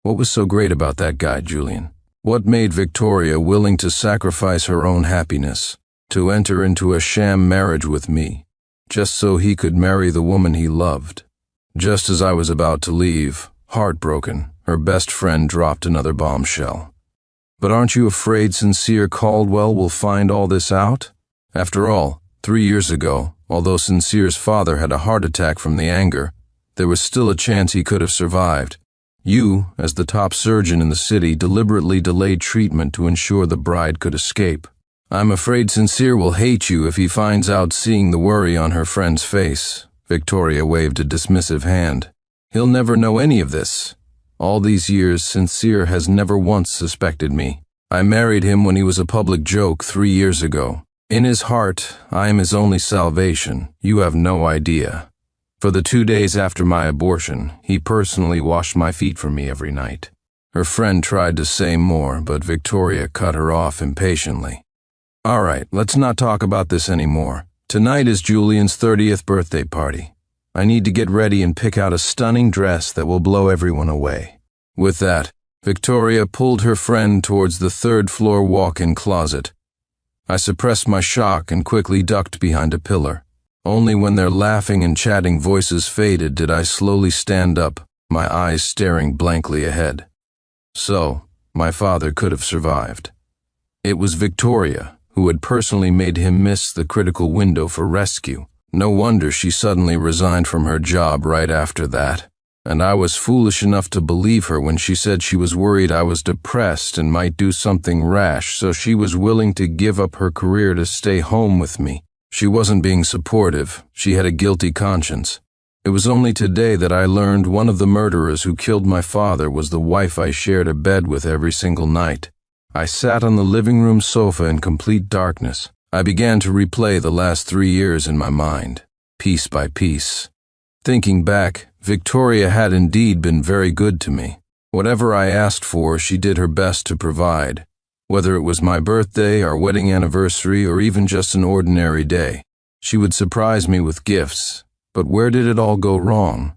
What was so great about that guy, Julian? What made Victoria willing to sacrifice her own happiness, to enter into a sham marriage with me, just so he could marry the woman he loved? Just as I was about to leave, heartbroken, her best friend dropped another bombshell. But aren't you afraid Sincere Caldwell will find all this out? After all, 3 years ago, although Sincere's father had a heart attack from the anger, there was still a chance he could have survived. You, as the top surgeon in the city, deliberately delayed treatment to ensure the bride could escape. I'm afraid Sincere will hate you if he finds out, seeing the worry on her friend's face. Victoria waved a dismissive hand. He'll never know any of this. All these years, Sincere has never once suspected me. I married him when he was a public joke 3 years ago. In his heart, I am his only salvation. You have no idea. For the 2 days after my abortion, he personally washed my feet for me every night. Her friend tried to say more, but Victoria cut her off impatiently. All right, let's not talk about this anymore. Tonight is Julian's 30th birthday party. I need to get ready and pick out a stunning dress that will blow everyone away. With that, Victoria pulled her friend towards the third-floor walk-in closet. I suppressed my shock and quickly ducked behind a pillar. Only when their laughing and chatting voices faded did I slowly stand up, my eyes staring blankly ahead. So, my father could have survived. It was Victoria who had personally made him miss the critical window for rescue. No wonder she suddenly resigned from her job right after that. And I was foolish enough to believe her when she said she was worried I was depressed and might do something rash, so she was willing to give up her career to stay home with me. She wasn't being supportive. She had a guilty conscience. It was only today that I learned one of the murderers who killed my father was the wife I shared a bed with every single night. I sat on the living room sofa in complete darkness. I began to replay the last 3 years in my mind, piece by piece. Thinking back, Victoria had indeed been very good to me. Whatever I asked for, she did her best to provide. Whether it was my birthday, our wedding anniversary, or even just an ordinary day, she would surprise me with gifts. But where did it all go wrong?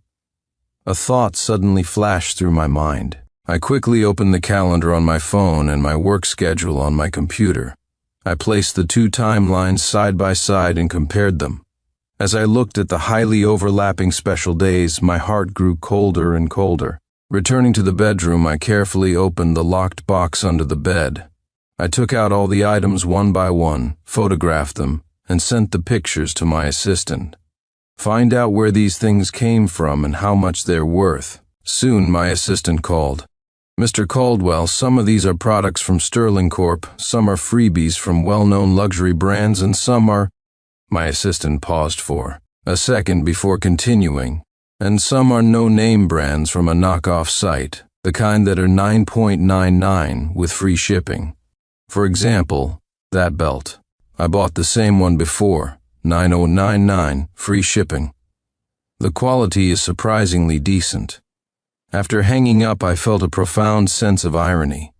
A thought suddenly flashed through my mind. I quickly opened the calendar on my phone and my work schedule on my computer. I placed the 2 timelines side by side and compared them. As I looked at the highly overlapping special days, my heart grew colder and colder. Returning to the bedroom, I carefully opened the locked box under the bed. I took out all the items one by one, photographed them, and sent the pictures to my assistant. Find out where these things came from and how much they're worth. Soon my assistant called. Mr. Caldwell, some of these are products from Sterling Corp., some are freebies from well-known luxury brands, and some are— My assistant paused for a second before continuing. And some are no-name brands from a knockoff site, the kind that are $9.99 with free shipping. For example, that belt. I bought the same one before, $9.99, free shipping. The quality is surprisingly decent. After hanging up, I felt a profound sense of irony.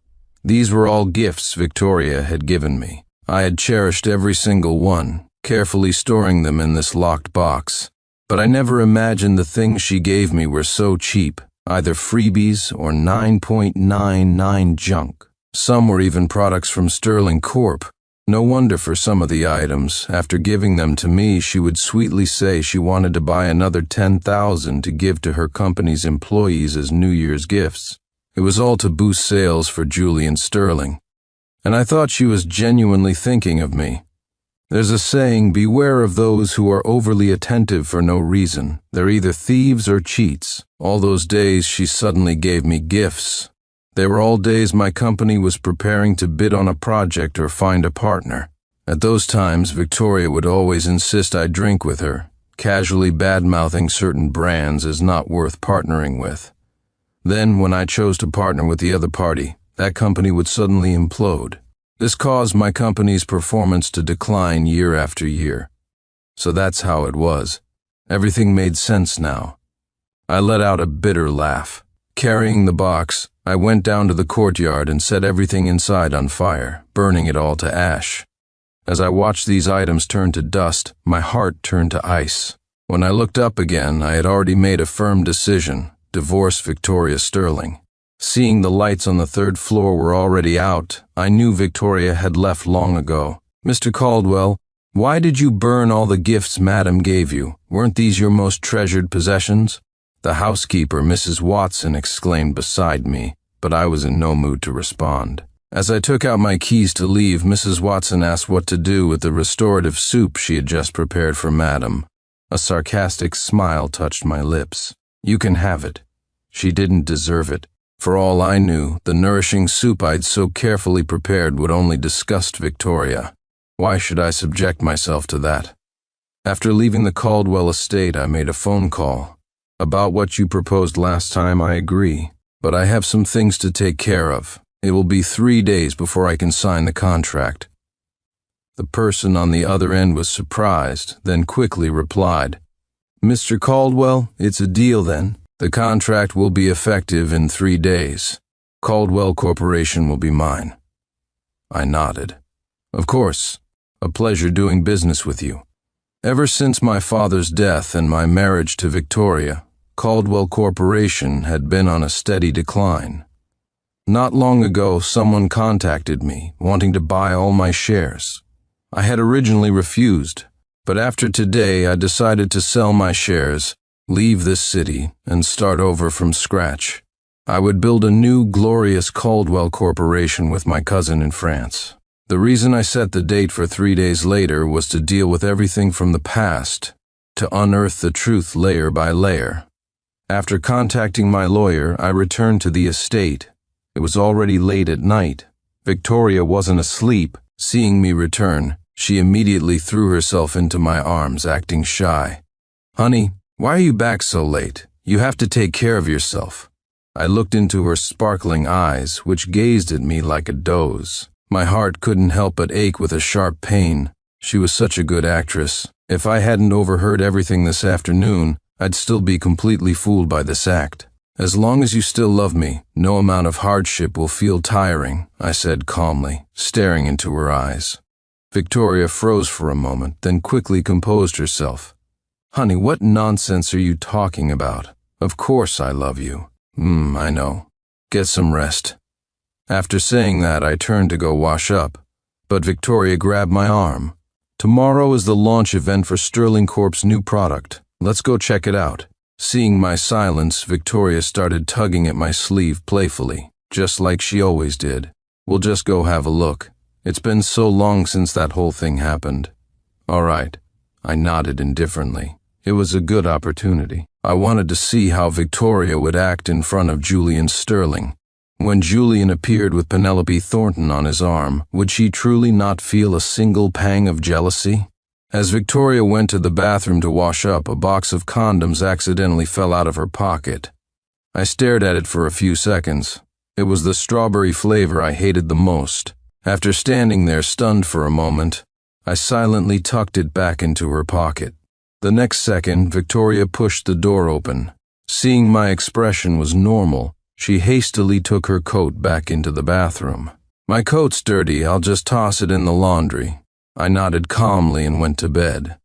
These were all gifts Victoria had given me. I had cherished every single one, carefully storing them in this locked box. But I never imagined the things she gave me were so cheap, either freebies or $9.99 junk. Some were even products from Sterling Corp. No wonder for some of the items, after giving them to me, she would sweetly say she wanted to buy another $10,000 to give to her company's employees as New Year's gifts. It was all to boost sales for Julian Sterling. And I thought she was genuinely thinking of me. There's a saying, beware of those who are overly attentive for no reason. They're either thieves or cheats. All those days she suddenly gave me gifts. They were all days my company was preparing to bid on a project or find a partner. At those times, Victoria would always insist I drink with her, casually bad-mouthing certain brands as not worth partnering with. Then, when I chose to partner with the other party, that company would suddenly implode. This caused my company's performance to decline year after year. So that's how it was. Everything made sense now. I let out a bitter laugh. Carrying the box, I went down to the courtyard and set everything inside on fire, burning it all to ash. As I watched these items turn to dust, my heart turned to ice. When I looked up again, I had already made a firm decision: divorce Victoria Sterling. Seeing the lights on the third floor were already out, I knew Victoria had left long ago. "Mr. Caldwell, why did you burn all the gifts Madam gave you? Weren't these your most treasured possessions?" The housekeeper, Mrs. Watson, exclaimed beside me, but I was in no mood to respond. As I took out my keys to leave, Mrs. Watson asked what to do with the restorative soup she had just prepared for Madam. A sarcastic smile touched my lips. "You can have it. She didn't deserve it." For all I knew, the nourishing soup I'd so carefully prepared would only disgust Victoria. Why should I subject myself to that? After leaving the Caldwell estate, I made a phone call. "About what you proposed last time, I agree, but I have some things to take care of. It will be 3 days before I can sign the contract." The person on the other end was surprised, then quickly replied, "Mr. Caldwell, it's a deal then. The contract will be effective in 3 days. Caldwell Corporation will be mine." I nodded. "Of course. A pleasure doing business with you." Ever since my father's death and my marriage to Victoria, Caldwell Corporation had been on a steady decline. Not long ago, someone contacted me, wanting to buy all my shares. I had originally refused, but after today I decided to sell my shares, leave this city, and start over from scratch. I would build a new, glorious Caldwell Corporation with my cousin in France. The reason I set the date for 3 days later was to deal with everything from the past, to unearth the truth layer by layer. After contacting my lawyer, I returned to the estate. It was already late at night. Victoria wasn't asleep. Seeing me return, she immediately threw herself into my arms, acting shy. "Honey, why are you back so late? You have to take care of yourself." I looked into her sparkling eyes, which gazed at me like a doze. My heart couldn't help but ache with a sharp pain. She was such a good actress. If I hadn't overheard everything this afternoon, I'd still be completely fooled by this act. "As long as you still love me, no amount of hardship will feel tiring," I said calmly, staring into her eyes. Victoria froze for a moment, then quickly composed herself. "Honey, what nonsense are you talking about? Of course I love you." I know. Get some rest." After saying that, I turned to go wash up, but Victoria grabbed my arm. "Tomorrow is the launch event for Sterling Corp's new product. Let's go check it out." Seeing my silence, Victoria started tugging at my sleeve playfully, just like she always did. "We'll just go have a look. It's been so long since that whole thing happened." "All right." I nodded indifferently. It was a good opportunity. I wanted to see how Victoria would act in front of Julian Sterling. When Julian appeared with Penelope Thornton on his arm, would she truly not feel a single pang of jealousy? As Victoria went to the bathroom to wash up, a box of condoms accidentally fell out of her pocket. I stared at it for a few seconds. It was the strawberry flavor I hated the most. After standing there stunned for a moment, I silently tucked it back into her pocket. The next second, Victoria pushed the door open. Seeing my expression was normal, she hastily took her coat back into the bathroom. "My coat's dirty, I'll just toss it in the laundry." I nodded calmly and went to bed.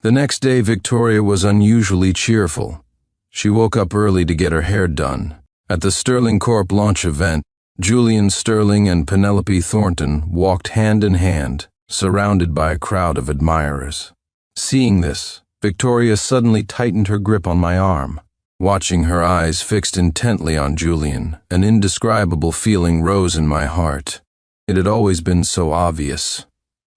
The next day, Victoria was unusually cheerful. She woke up early to get her hair done. At the Sterling Corp launch event, Julian Sterling and Penelope Thornton walked hand in hand, surrounded by a crowd of admirers. Seeing this, Victoria suddenly tightened her grip on my arm. Watching her eyes fixed intently on Julian, an indescribable feeling rose in my heart. It had always been so obvious.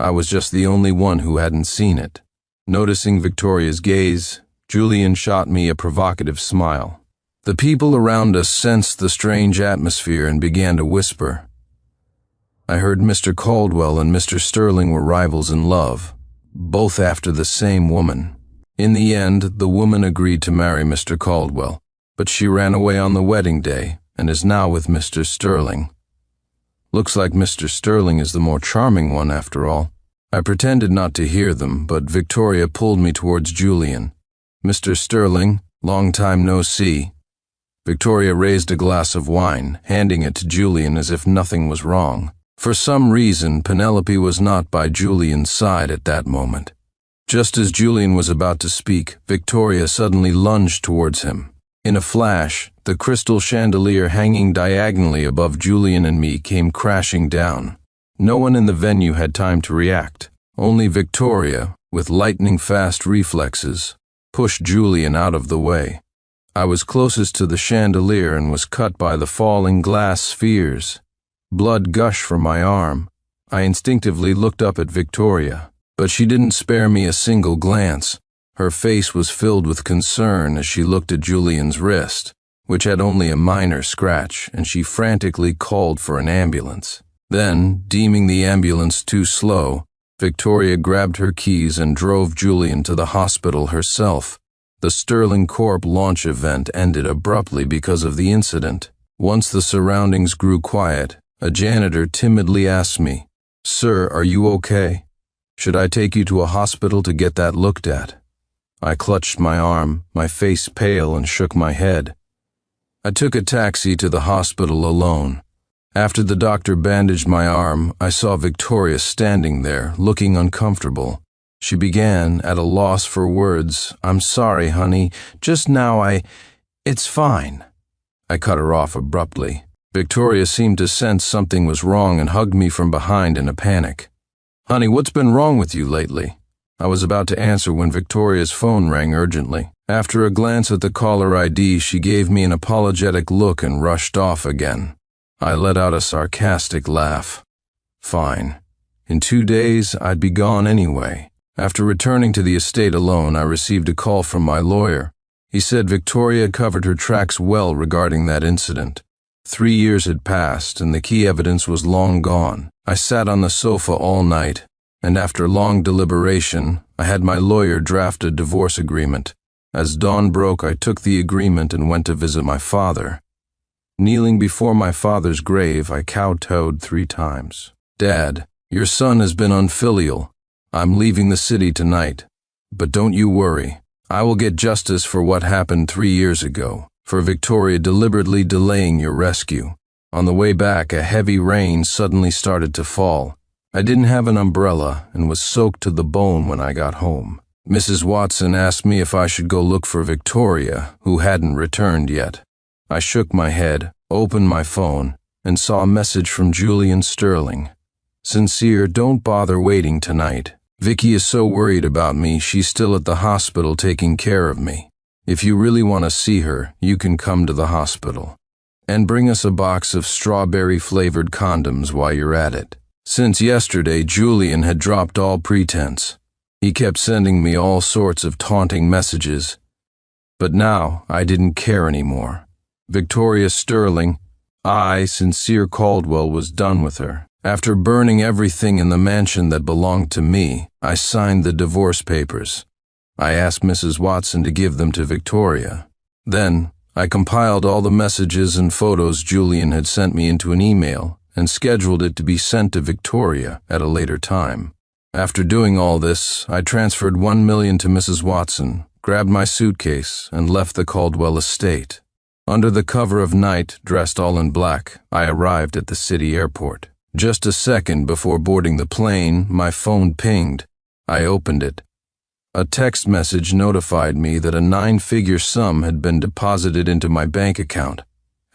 I was just the only one who hadn't seen it. Noticing Victoria's gaze, Julian shot me a provocative smile. The people around us sensed the strange atmosphere and began to whisper. I heard Mr. Caldwell and Mr. Sterling were rivals in love, both after the same woman. In the end, the woman agreed to marry Mr. Caldwell, but she ran away on the wedding day and is now with Mr. Sterling. Looks like Mr. Sterling is the more charming one after all. I pretended not to hear them, but Victoria pulled me towards Julian. Mr. Sterling, long time no see. Victoria raised a glass of wine, handing it to Julian as if nothing was wrong. For some reason, Penelope was not by Julian's side at that moment. Just as Julian was about to speak, Victoria suddenly lunged towards him. In a flash, the crystal chandelier hanging diagonally above Julian and me came crashing down. No one in the venue had time to react. Only Victoria, with lightning-fast reflexes, pushed Julian out of the way. I was closest to the chandelier and was cut by the falling glass spheres. Blood gushed from my arm. I instinctively looked up at Victoria, but she didn't spare me a single glance. Her face was filled with concern as she looked at Julian's wrist, which had only a minor scratch, and she frantically called for an ambulance. Then, deeming the ambulance too slow, Victoria grabbed her keys and drove Julian to the hospital herself. The Sterling Corp launch event ended abruptly because of the incident. Once the surroundings grew quiet, a janitor timidly asked me, "Sir, are you okay? Should I take you to a hospital to get that looked at?" I clutched my arm, my face pale, and shook my head. I took a taxi to the hospital alone. After the doctor bandaged my arm, I saw Victoria standing there, looking uncomfortable. She began, at a loss for words, "I'm sorry, honey. Just now It's fine." I cut her off abruptly. Victoria seemed to sense something was wrong and hugged me from behind in a panic. "Honey, what's been wrong with you lately?" I was about to answer when Victoria's phone rang urgently. After a glance at the caller ID, she gave me an apologetic look and rushed off again. I let out a sarcastic laugh. Fine. In 2 days, I'd be gone anyway. After returning to the estate alone, I received a call from my lawyer. He said Victoria had covered her tracks well regarding that incident. 3 years had passed, and the key evidence was long gone. I sat on the sofa all night, and after long deliberation, I had my lawyer draft a divorce agreement. As dawn broke, I took the agreement and went to visit my father. Kneeling before my father's grave, I kowtowed 3 times. "Dad, your son has been unfilial. I'm leaving the city tonight. But don't you worry. I will get justice for what happened 3 years ago, for Victoria deliberately delaying your rescue." On the way back, a heavy rain suddenly started to fall. I didn't have an umbrella and was soaked to the bone when I got home. Mrs. Watson asked me if I should go look for Victoria, who hadn't returned yet. I shook my head, opened my phone, and saw a message from Julian Sterling. "Sincere, don't bother waiting tonight. Vicky is so worried about me, she's still at the hospital taking care of me. If you really want to see her, you can come to the hospital. And bring us a box of strawberry-flavored condoms while you're at it." Since yesterday, Julian had dropped all pretense. He kept sending me all sorts of taunting messages. But now, I didn't care anymore. Victoria Sterling, Sincere Caldwell, was done with her. After burning everything in the mansion that belonged to me, I signed the divorce papers. I asked Mrs. Watson to give them to Victoria. Then, I compiled all the messages and photos Julian had sent me into an email and scheduled it to be sent to Victoria at a later time. After doing all this, I transferred $1 million to Mrs. Watson, grabbed my suitcase, and left the Caldwell estate. Under the cover of night, dressed all in black, I arrived at the city airport. Just a second before boarding the plane, my phone pinged. I opened it. A text message notified me that a 9-figure sum had been deposited into my bank account.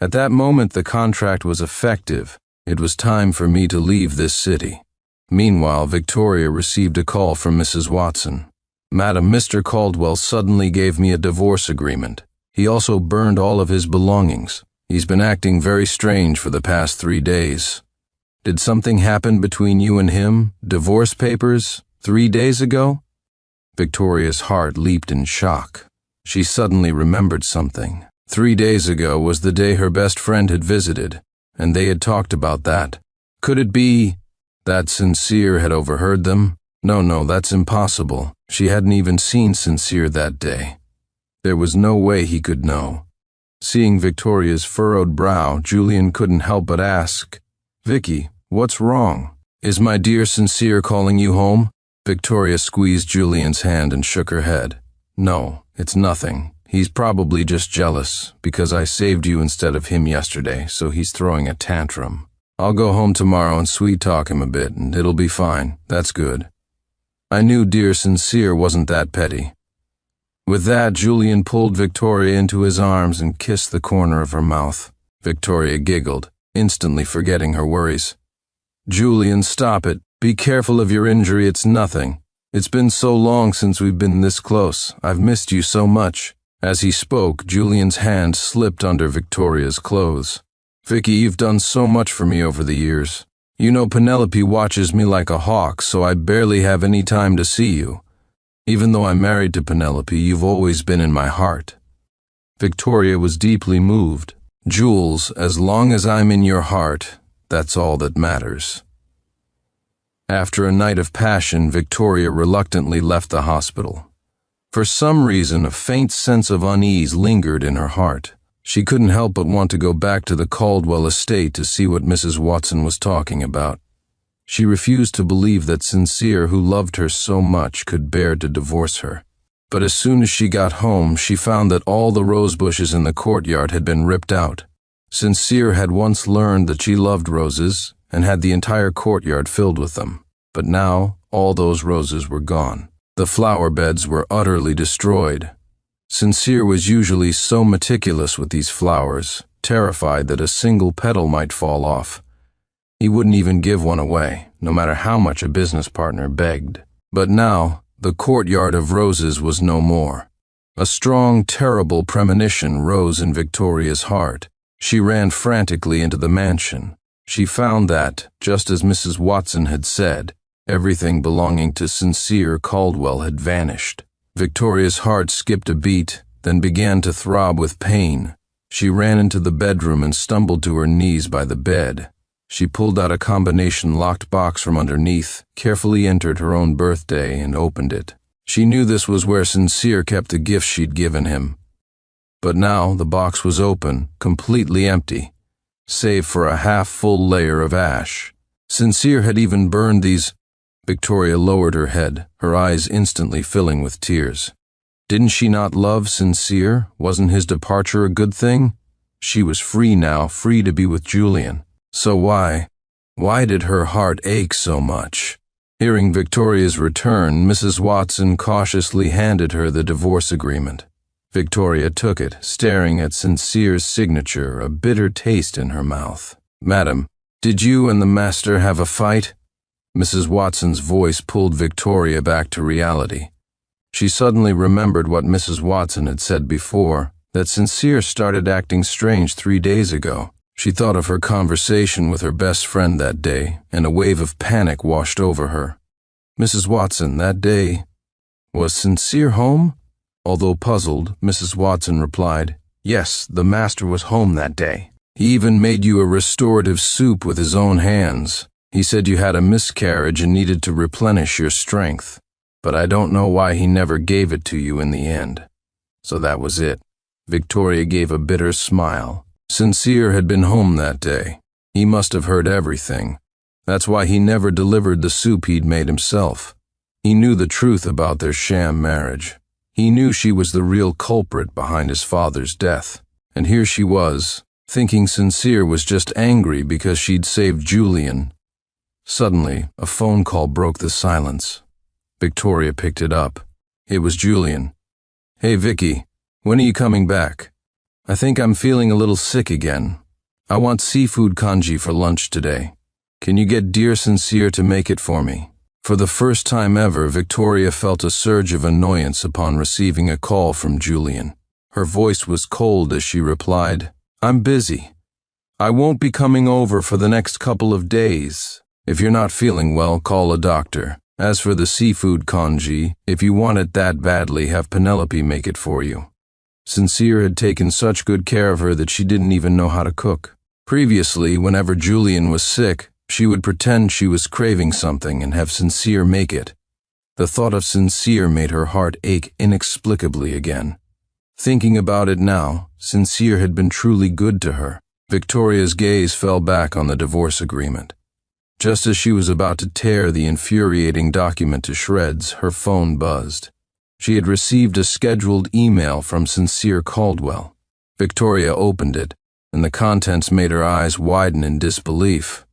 At that moment, the contract was effective. It was time for me to leave this city. Meanwhile, Victoria received a call from Mrs. Watson. "Madam, Mr. Caldwell suddenly gave me a divorce agreement. He also burned all of his belongings. He's been acting very strange for the past 3 days." Did something happen between you and him? Divorce papers? 3 days ago? Victoria's heart leaped in shock. She suddenly remembered something. 3 days ago was the day her best friend had visited, and they had talked about that. Could it be that Sincere had overheard them? No, that's impossible. She hadn't even seen Sincere that day. There was no way he could know. Seeing Victoria's furrowed brow, Julian couldn't help but ask, "Vicky, what's wrong? Is my dear Sincere calling you home?" Victoria squeezed Julian's hand and shook her head. "No, it's nothing. He's probably just jealous, because I saved you instead of him yesterday, so he's throwing a tantrum. I'll go home tomorrow and sweet-talk him a bit, and it'll be fine. That's good." I knew dear Sincere wasn't that petty. With that, Julian pulled Victoria into his arms and kissed the corner of her mouth. Victoria giggled, instantly forgetting her worries. "Julian, stop it. Be careful of your injury, it's nothing. It's been so long since we've been this close. I've missed you so much." As he spoke, Julian's hand slipped under Victoria's clothes. "Vicky, you've done so much for me over the years. You know Penelope watches me like a hawk, so I barely have any time to see you. Even though I'm married to Penelope, you've always been in my heart." Victoria was deeply moved. "Jules, as long as I'm in your heart, that's all that matters." After a night of passion, Victoria reluctantly left the hospital. For some reason, a faint sense of unease lingered in her heart. She couldn't help but want to go back to the Caldwell estate to see what Mrs. Watson was talking about. She refused to believe that Sincere, who loved her so much, could bear to divorce her. But as soon as she got home, she found that all the rose bushes in the courtyard had been ripped out. Sincere had once learned that she loved roses and had the entire courtyard filled with them. But now, all those roses were gone. The flower beds were utterly destroyed. Sincere was usually so meticulous with these flowers, terrified that a single petal might fall off. He wouldn't even give one away, no matter how much a business partner begged. But now, the courtyard of roses was no more. A strong, terrible premonition rose in Victoria's heart. She ran frantically into the mansion. She found that, just as Mrs. Watson had said, everything belonging to Sincere Caldwell had vanished. Victoria's heart skipped a beat, then began to throb with pain. She ran into the bedroom and stumbled to her knees by the bed. She pulled out a combination locked box from underneath, carefully entered her own birthday, and opened it. She knew this was where Sincere kept the gifts she'd given him. But now the box was open, completely empty, save for a half-full layer of ash. Sincere had even burned these. Victoria lowered her head, her eyes instantly filling with tears. Didn't she not love Sincere? Wasn't his departure a good thing? She was free now, free to be with Julian. So why did her heart ache so much? Hearing Victoria's return, Mrs. Watson cautiously handed her the divorce agreement. Victoria took it, staring at Sincere's signature, a bitter taste in her mouth. "Madam, did you and the master have a fight?" Mrs. Watson's voice pulled Victoria back to reality. She suddenly remembered what Mrs. Watson had said before, that Sincere started acting strange 3 days ago. She thought of her conversation with her best friend that day, and a wave of panic washed over her. "Mrs. Watson, that day, was Sincere home?" Although puzzled, Mrs. Watson replied, "Yes, the master was home that day. He even made you a restorative soup with his own hands. He said you had a miscarriage and needed to replenish your strength, but I don't know why he never gave it to you in the end. So that was it." Victoria gave a bitter smile. Sincere had been home that day. He must have heard everything. That's why he never delivered the soup he'd made himself. He knew the truth about their sham marriage. He knew she was the real culprit behind his father's death. And here she was, thinking Sincere was just angry because she'd saved Julian. Suddenly, a phone call broke the silence. Victoria picked it up. It was Julian. "Hey, Vicky, when are you coming back? I think I'm feeling a little sick again. I want seafood congee for lunch today. Can you get dear Sincere to make it for me?" For the first time ever, Victoria felt a surge of annoyance upon receiving a call from Julian. Her voice was cold as she replied, "I'm busy. I won't be coming over for the next couple of days. If you're not feeling well, call a doctor. As for the seafood congee, if you want it that badly, have Penelope make it for you. Sincere had taken such good care of her that she didn't even know how to cook. Previously, whenever Julian was sick, she would pretend she was craving something and have Sincere make it. The thought of Sincere made her heart ache inexplicably again. Thinking about it now, Sincere had been truly good to her. Victoria's gaze fell back on the divorce agreement. Just as she was about to tear the infuriating document to shreds, her phone buzzed. She had received a scheduled email from Sincere Caldwell. Victoria opened it, and the contents made her eyes widen in disbelief.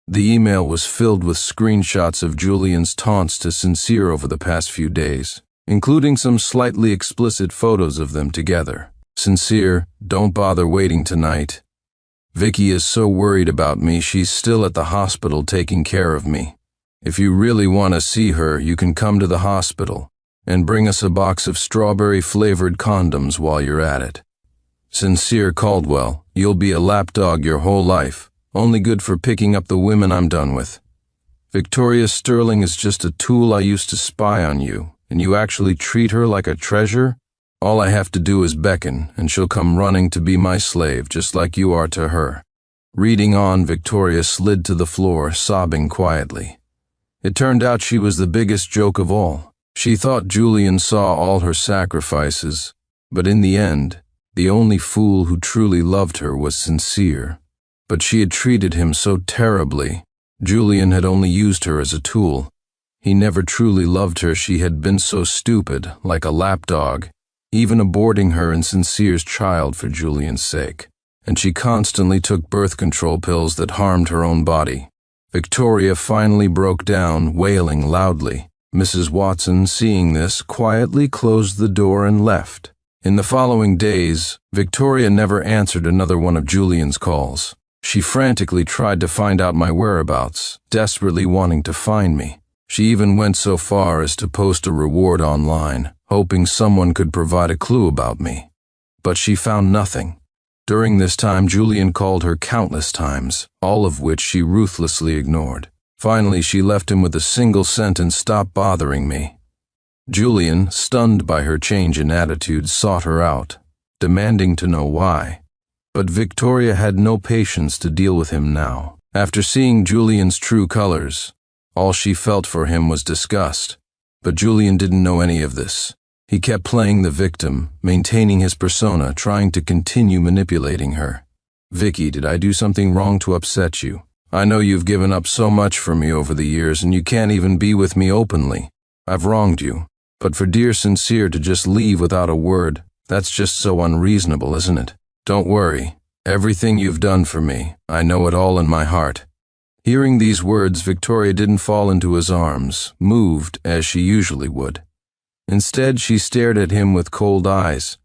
The email was filled with screenshots of Julian's taunts to Sincere over the past few days, including some slightly explicit photos of them together. Sincere, don't bother waiting tonight. Vicky is so worried about me, she's still at the hospital taking care of me. If you really want to see her, you can come to the hospital and bring us a box of strawberry-flavored condoms while you're at it. Sincere Caldwell, you'll be a lapdog your whole life, only good for picking up the women I'm done with. Victoria Sterling is just a tool I used to spy on you, and you actually treat her like a treasure? All I have to do is beckon, and she'll come running to be my slave, just like you are to her. Reading on, Victoria slid to the floor, sobbing quietly. It turned out she was the biggest joke of all. She thought Julian saw all her sacrifices, but in the end, the only fool who truly loved her was Sincere. But she had treated him so terribly. Julian had only used her as a tool. He never truly loved her. She had been so stupid, like a lapdog, even aborting her and Sincere's child for Julian's sake. And she constantly took birth control pills that harmed her own body. Victoria finally broke down, wailing loudly. Mrs. Watson, seeing this, quietly closed the door and left. In the following days, Victoria never answered another one of Julian's calls. She frantically tried to find out my whereabouts, desperately wanting to find me. She even went so far as to post a reward online, hoping someone could provide a clue about me. But she found nothing. During this time, Julian called her countless times, all of which she ruthlessly ignored. Finally, she left him with a single sentence, "Stop bothering me." Julian, stunned by her change in attitude, sought her out, demanding to know why. But Victoria had no patience to deal with him now. After seeing Julian's true colors, all she felt for him was disgust. But Julian didn't know any of this. He kept playing the victim, maintaining his persona, trying to continue manipulating her. "Vicky, did I do something wrong to upset you? I know you've given up so much for me over the years, and you can't even be with me openly. I've wronged you. But for dear Sincere to just leave without a word, that's just so unreasonable, isn't it? Don't worry. Everything you've done for me, I know it all in my heart." Hearing these words, Victoria didn't fall into his arms, moved as she usually would. Instead, she stared at him with cold eyes.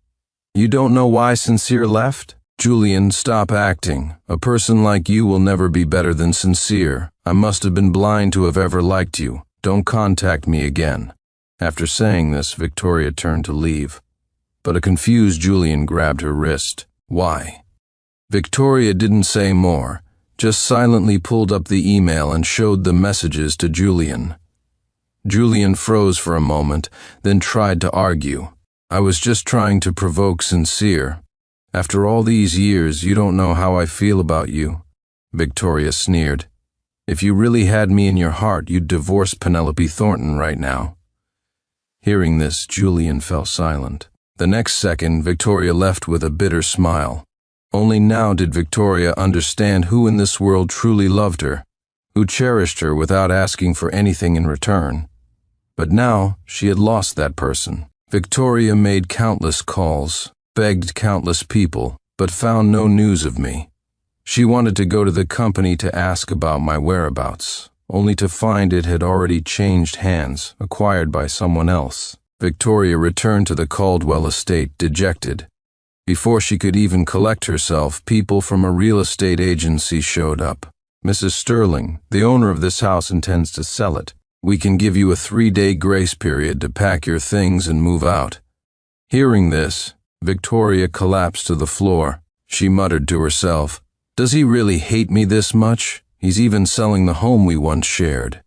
"You don't know why Sincere left? Julian, stop acting. A person like you will never be better than Sincere. I must have been blind to have ever liked you. Don't contact me again." After saying this, Victoria turned to leave. But a confused Julian grabbed her wrist. "Why?" Victoria didn't say more, just silently pulled up the email and showed the messages to Julian. Julian froze for a moment, then tried to argue. "I was just trying to provoke Sincere. After all these years, you don't know how I feel about you." Victoria sneered. "If you really had me in your heart, you'd divorce Penelope Thornton right now." Hearing this, Julian fell silent. The next second, Victoria left with a bitter smile. Only now did Victoria understand who in this world truly loved her, who cherished her without asking for anything in return. But now she had lost that person. Victoria made countless calls, begged countless people, but found no news of me. She wanted to go to the company to ask about my whereabouts, only to find it had already changed hands, acquired by someone else. Victoria returned to the Caldwell estate dejected. Before she could even collect herself, people from a real estate agency showed up. "Mrs. Sterling, the owner of this house intends to sell it. We can give you a 3-day grace period to pack your things and move out." Hearing this, Victoria collapsed to the floor. She muttered to herself, Does he really hate me this much? He's even selling the home we once shared.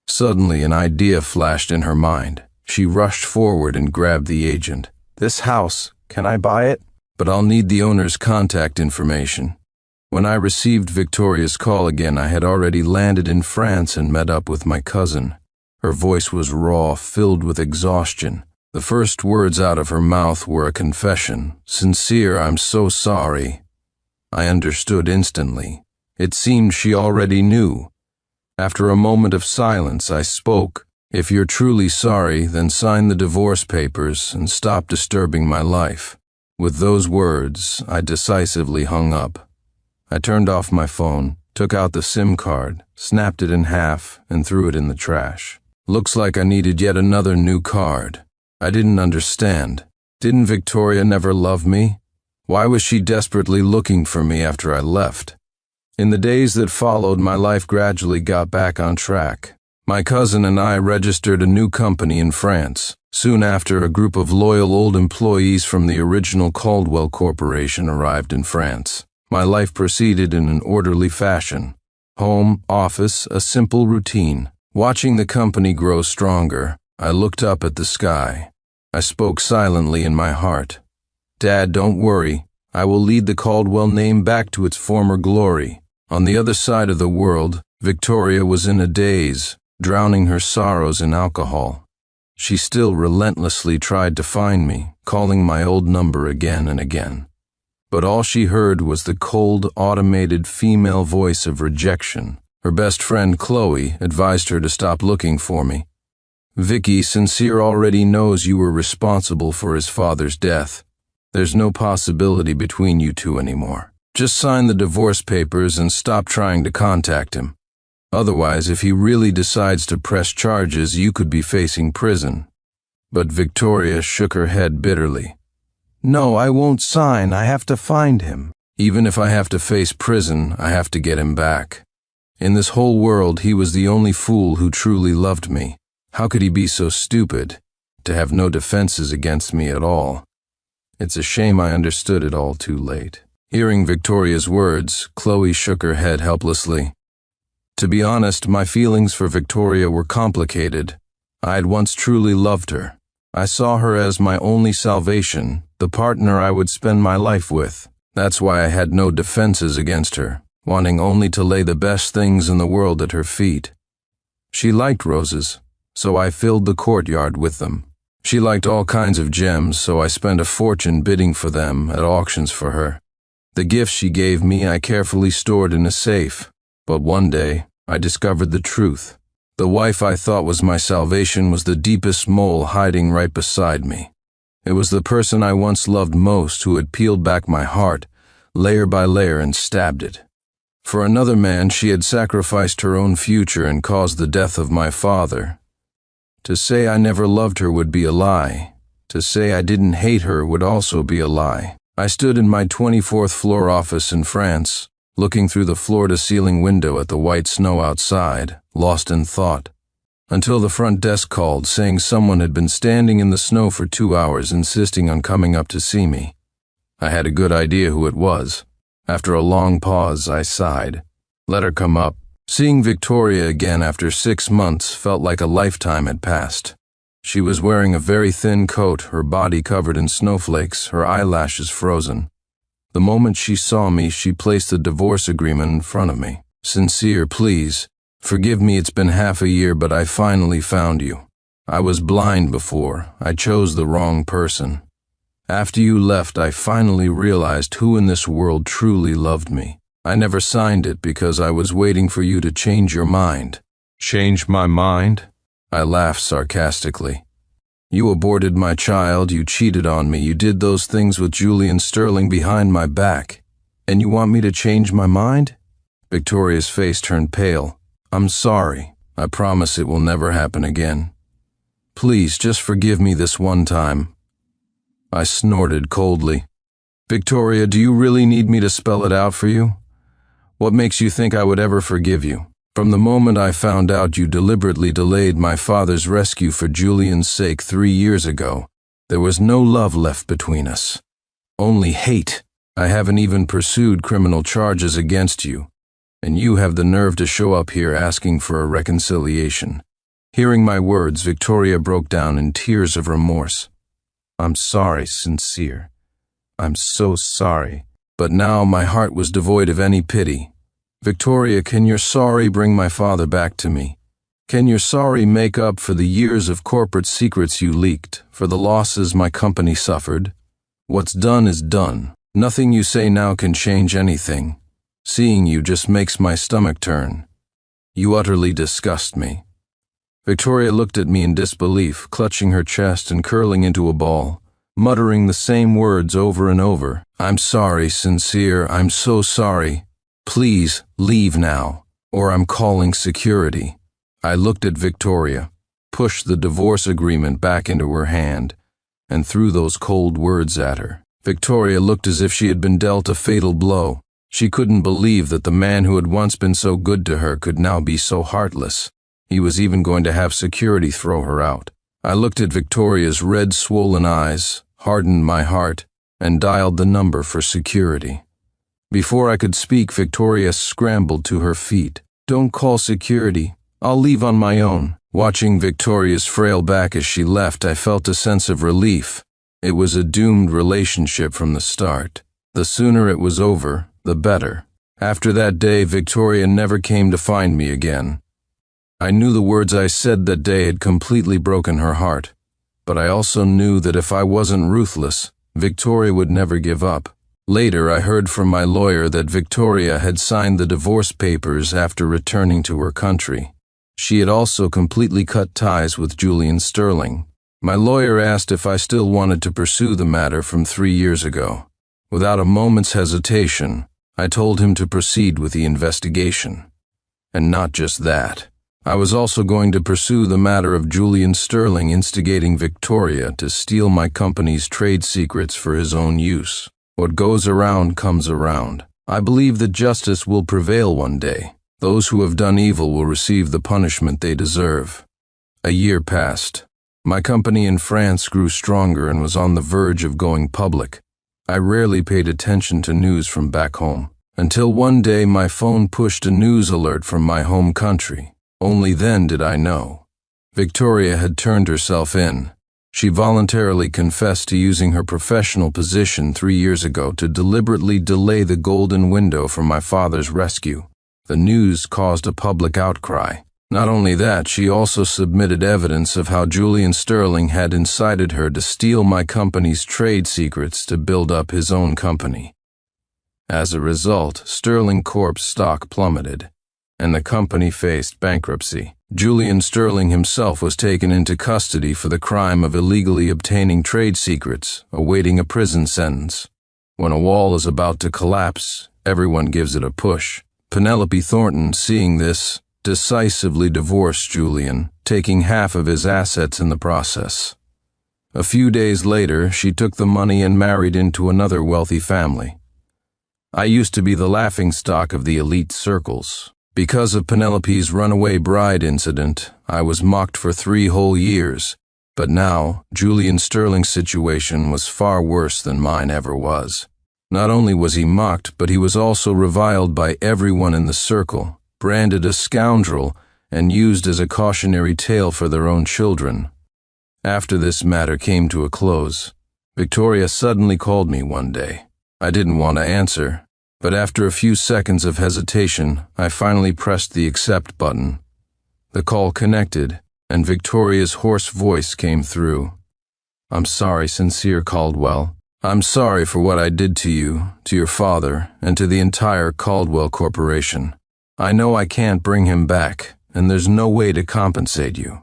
Suddenly, an idea flashed in her mind. She rushed forward and grabbed the agent. This house, can I buy it? But I'll need the owner's contact information. When I received Victoria's call again, I had already landed in France and met up with my cousin. Her voice was raw, filled with exhaustion. The first words out of her mouth were a confession. Sincere, I'm so sorry. I understood instantly. It seemed she already knew. After a moment of silence, I spoke. If you're truly sorry, then sign the divorce papers and stop disturbing my life. With those words, I decisively hung up. I turned off my phone, took out the SIM card, snapped it in half, and threw it in the trash. Looks like I needed yet another new card. I didn't understand. Didn't Victoria never love me? Why was she desperately looking for me after I left? In the days that followed, my life gradually got back on track. My cousin and I registered a new company in France. Soon after, a group of loyal old employees from the original Caldwell Corporation arrived in France. My life proceeded in an orderly fashion. Home, office, a simple routine. Watching the company grow stronger, I looked up at the sky. I spoke silently in my heart. Dad, don't worry. I will lead the Caldwell name back to its former glory. On the other side of the world, Victoria was in a daze, drowning her sorrows in alcohol. She still relentlessly tried to find me, calling my old number again and again. But all she heard was the cold, automated female voice of rejection. Her best friend, Chloe, advised her to stop looking for me. Vicky, Sincere already knows you were responsible for his father's death. There's no possibility between you two anymore. Just sign the divorce papers and stop trying to contact him. Otherwise, if he really decides to press charges, you could be facing prison. But Victoria shook her head bitterly. No, I won't sign. I have to find him. Even if I have to face prison, I have to get him back. In this whole world, he was the only fool who truly loved me. How could he be so stupid, to have no defenses against me at all? It's a shame I understood it all too late. Hearing Victoria's words, Chloe shook her head helplessly. To be honest, my feelings for Victoria were complicated. I had once truly loved her. I saw her as my only salvation, the partner I would spend my life with. That's why I had no defenses against her, wanting only to lay the best things in the world at her feet. She liked roses, so I filled the courtyard with them. She liked all kinds of gems, so I spent a fortune bidding for them at auctions for her. The gifts she gave me I carefully stored in a safe, but one day I discovered the truth. The wife I thought was my salvation was the deepest mole hiding right beside me. It was the person I once loved most who had peeled back my heart, layer by layer, and stabbed it. For another man, she had sacrificed her own future and caused the death of my father. To say I never loved her would be a lie. To say I didn't hate her would also be a lie. I stood in my 24th floor office in France, looking through the floor-to-ceiling window at the white snow outside, lost in thought, until the front desk called, saying someone had been standing in the snow for 2 hours, insisting on coming up to see me. I had a good idea who it was. After a long pause, I sighed. Let her come up. Seeing Victoria again after 6 months felt like a lifetime had passed. She was wearing a very thin coat, her body covered in snowflakes, her eyelashes frozen. The moment she saw me, she placed the divorce agreement in front of me. Sincere, please. Forgive me, it's been half a year, but I finally found you. I was blind before. I chose the wrong person. After you left, I finally realized who in this world truly loved me. I never signed it because I was waiting for you to change your mind. Change my mind? I laughed sarcastically. You aborted my child, you cheated on me, you did those things with Julian Sterling behind my back. And you want me to change my mind? Victoria's face turned pale. I'm sorry. I promise it will never happen again. Please, just forgive me this one time. I snorted coldly. Victoria, do you really need me to spell it out for you? What makes you think I would ever forgive you? From the moment I found out you deliberately delayed my father's rescue for Julian's sake 3 years ago, there was no love left between us. Only hate. I haven't even pursued criminal charges against you, and you have the nerve to show up here asking for a reconciliation." Hearing my words, Victoria broke down in tears of remorse. "I'm sorry, Sincere. I'm so sorry." But now my heart was devoid of any pity. "Victoria, can your sorry bring my father back to me? Can your sorry make up for the years of corporate secrets you leaked, for the losses my company suffered? What's done is done. Nothing you say now can change anything. Seeing you just makes my stomach turn. You utterly disgust me." Victoria looked at me in disbelief, clutching her chest and curling into a ball, muttering the same words over and over. "I'm sorry, Sincere. I'm so sorry. Please, leave now, or I'm calling security." I looked at Victoria, pushed the divorce agreement back into her hand, and threw those cold words at her. Victoria looked as if she had been dealt a fatal blow. She couldn't believe that the man who had once been so good to her could now be so heartless. He was even going to have security throw her out. I looked at Victoria's red, swollen eyes, hardened my heart, and dialed the number for security. Before I could speak, Victoria scrambled to her feet. "Don't call security. I'll leave on my own." Watching Victoria's frail back as she left, I felt a sense of relief. It was a doomed relationship from the start. The sooner it was over, the better. After that day, Victoria never came to find me again. I knew the words I said that day had completely broken her heart, but I also knew that if I wasn't ruthless, Victoria would never give up. Later, I heard from my lawyer that Victoria had signed the divorce papers after returning to her country. She had also completely cut ties with Julian Sterling. My lawyer asked if I still wanted to pursue the matter from 3 years ago. Without a moment's hesitation, I told him to proceed with the investigation. And not just that. I was also going to pursue the matter of Julian Sterling instigating Victoria to steal my company's trade secrets for his own use. What goes around comes around. I believe that justice will prevail one day. Those who have done evil will receive the punishment they deserve. A year passed. My company in France grew stronger and was on the verge of going public. I rarely paid attention to news from back home, until one day my phone pushed a news alert from my home country. Only then did I know. Victoria had turned herself in. She voluntarily confessed to using her professional position 3 years ago to deliberately delay the golden window for my father's rescue. The news caused a public outcry. Not only that, she also submitted evidence of how Julian Sterling had incited her to steal my company's trade secrets to build up his own company. As a result, Sterling Corp's stock plummeted, and the company faced bankruptcy. Julian Sterling himself was taken into custody for the crime of illegally obtaining trade secrets, awaiting a prison sentence. When a wall is about to collapse, everyone gives it a push. Penelope Thornton, seeing this, decisively divorced Julian, taking half of his assets in the process. A few days later, she took the money and married into another wealthy family. I used to be the laughingstock of the elite circles. Because of Penelope's runaway bride incident, I was mocked for 3 whole years, but now Julian Sterling's situation was far worse than mine ever was. Not only was he mocked, but he was also reviled by everyone in the circle, branded a scoundrel, and used as a cautionary tale for their own children. After this matter came to a close, Victoria suddenly called me one day. I didn't want to answer, but after a few seconds of hesitation, I finally pressed the accept button. The call connected, and Victoria's hoarse voice came through. "I'm sorry, Sincere Caldwell. I'm sorry for what I did to you, to your father, and to the entire Caldwell Corporation. I know I can't bring him back, and there's no way to compensate you.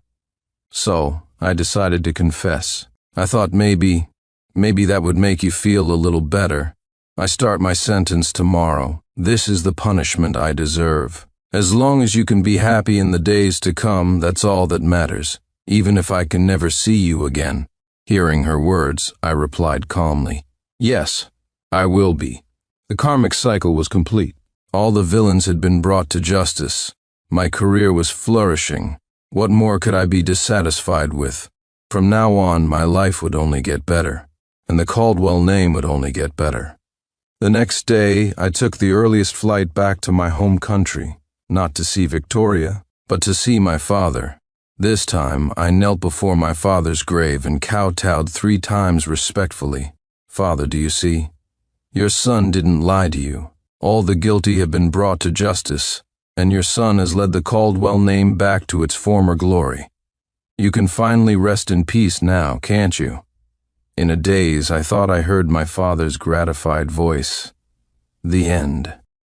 So, I decided to confess. I thought maybe that would make you feel a little better. I start my sentence tomorrow. This is the punishment I deserve. As long as you can be happy in the days to come, that's all that matters, even if I can never see you again." Hearing her words, I replied calmly, "Yes, I will be." The karmic cycle was complete. All the villains had been brought to justice. My career was flourishing. What more could I be dissatisfied with? From now on, my life would only get better, and the Caldwell name would only get better. The next day, I took the earliest flight back to my home country, not to see Victoria, but to see my father. This time, I knelt before my father's grave and kowtowed 3 times respectfully. Father, do you see? Your son didn't lie to you. All the guilty have been brought to justice, and your son has led the Caldwell name back to its former glory. You can finally rest in peace now, can't you? In a daze, I thought I heard my father's gratified voice. The end.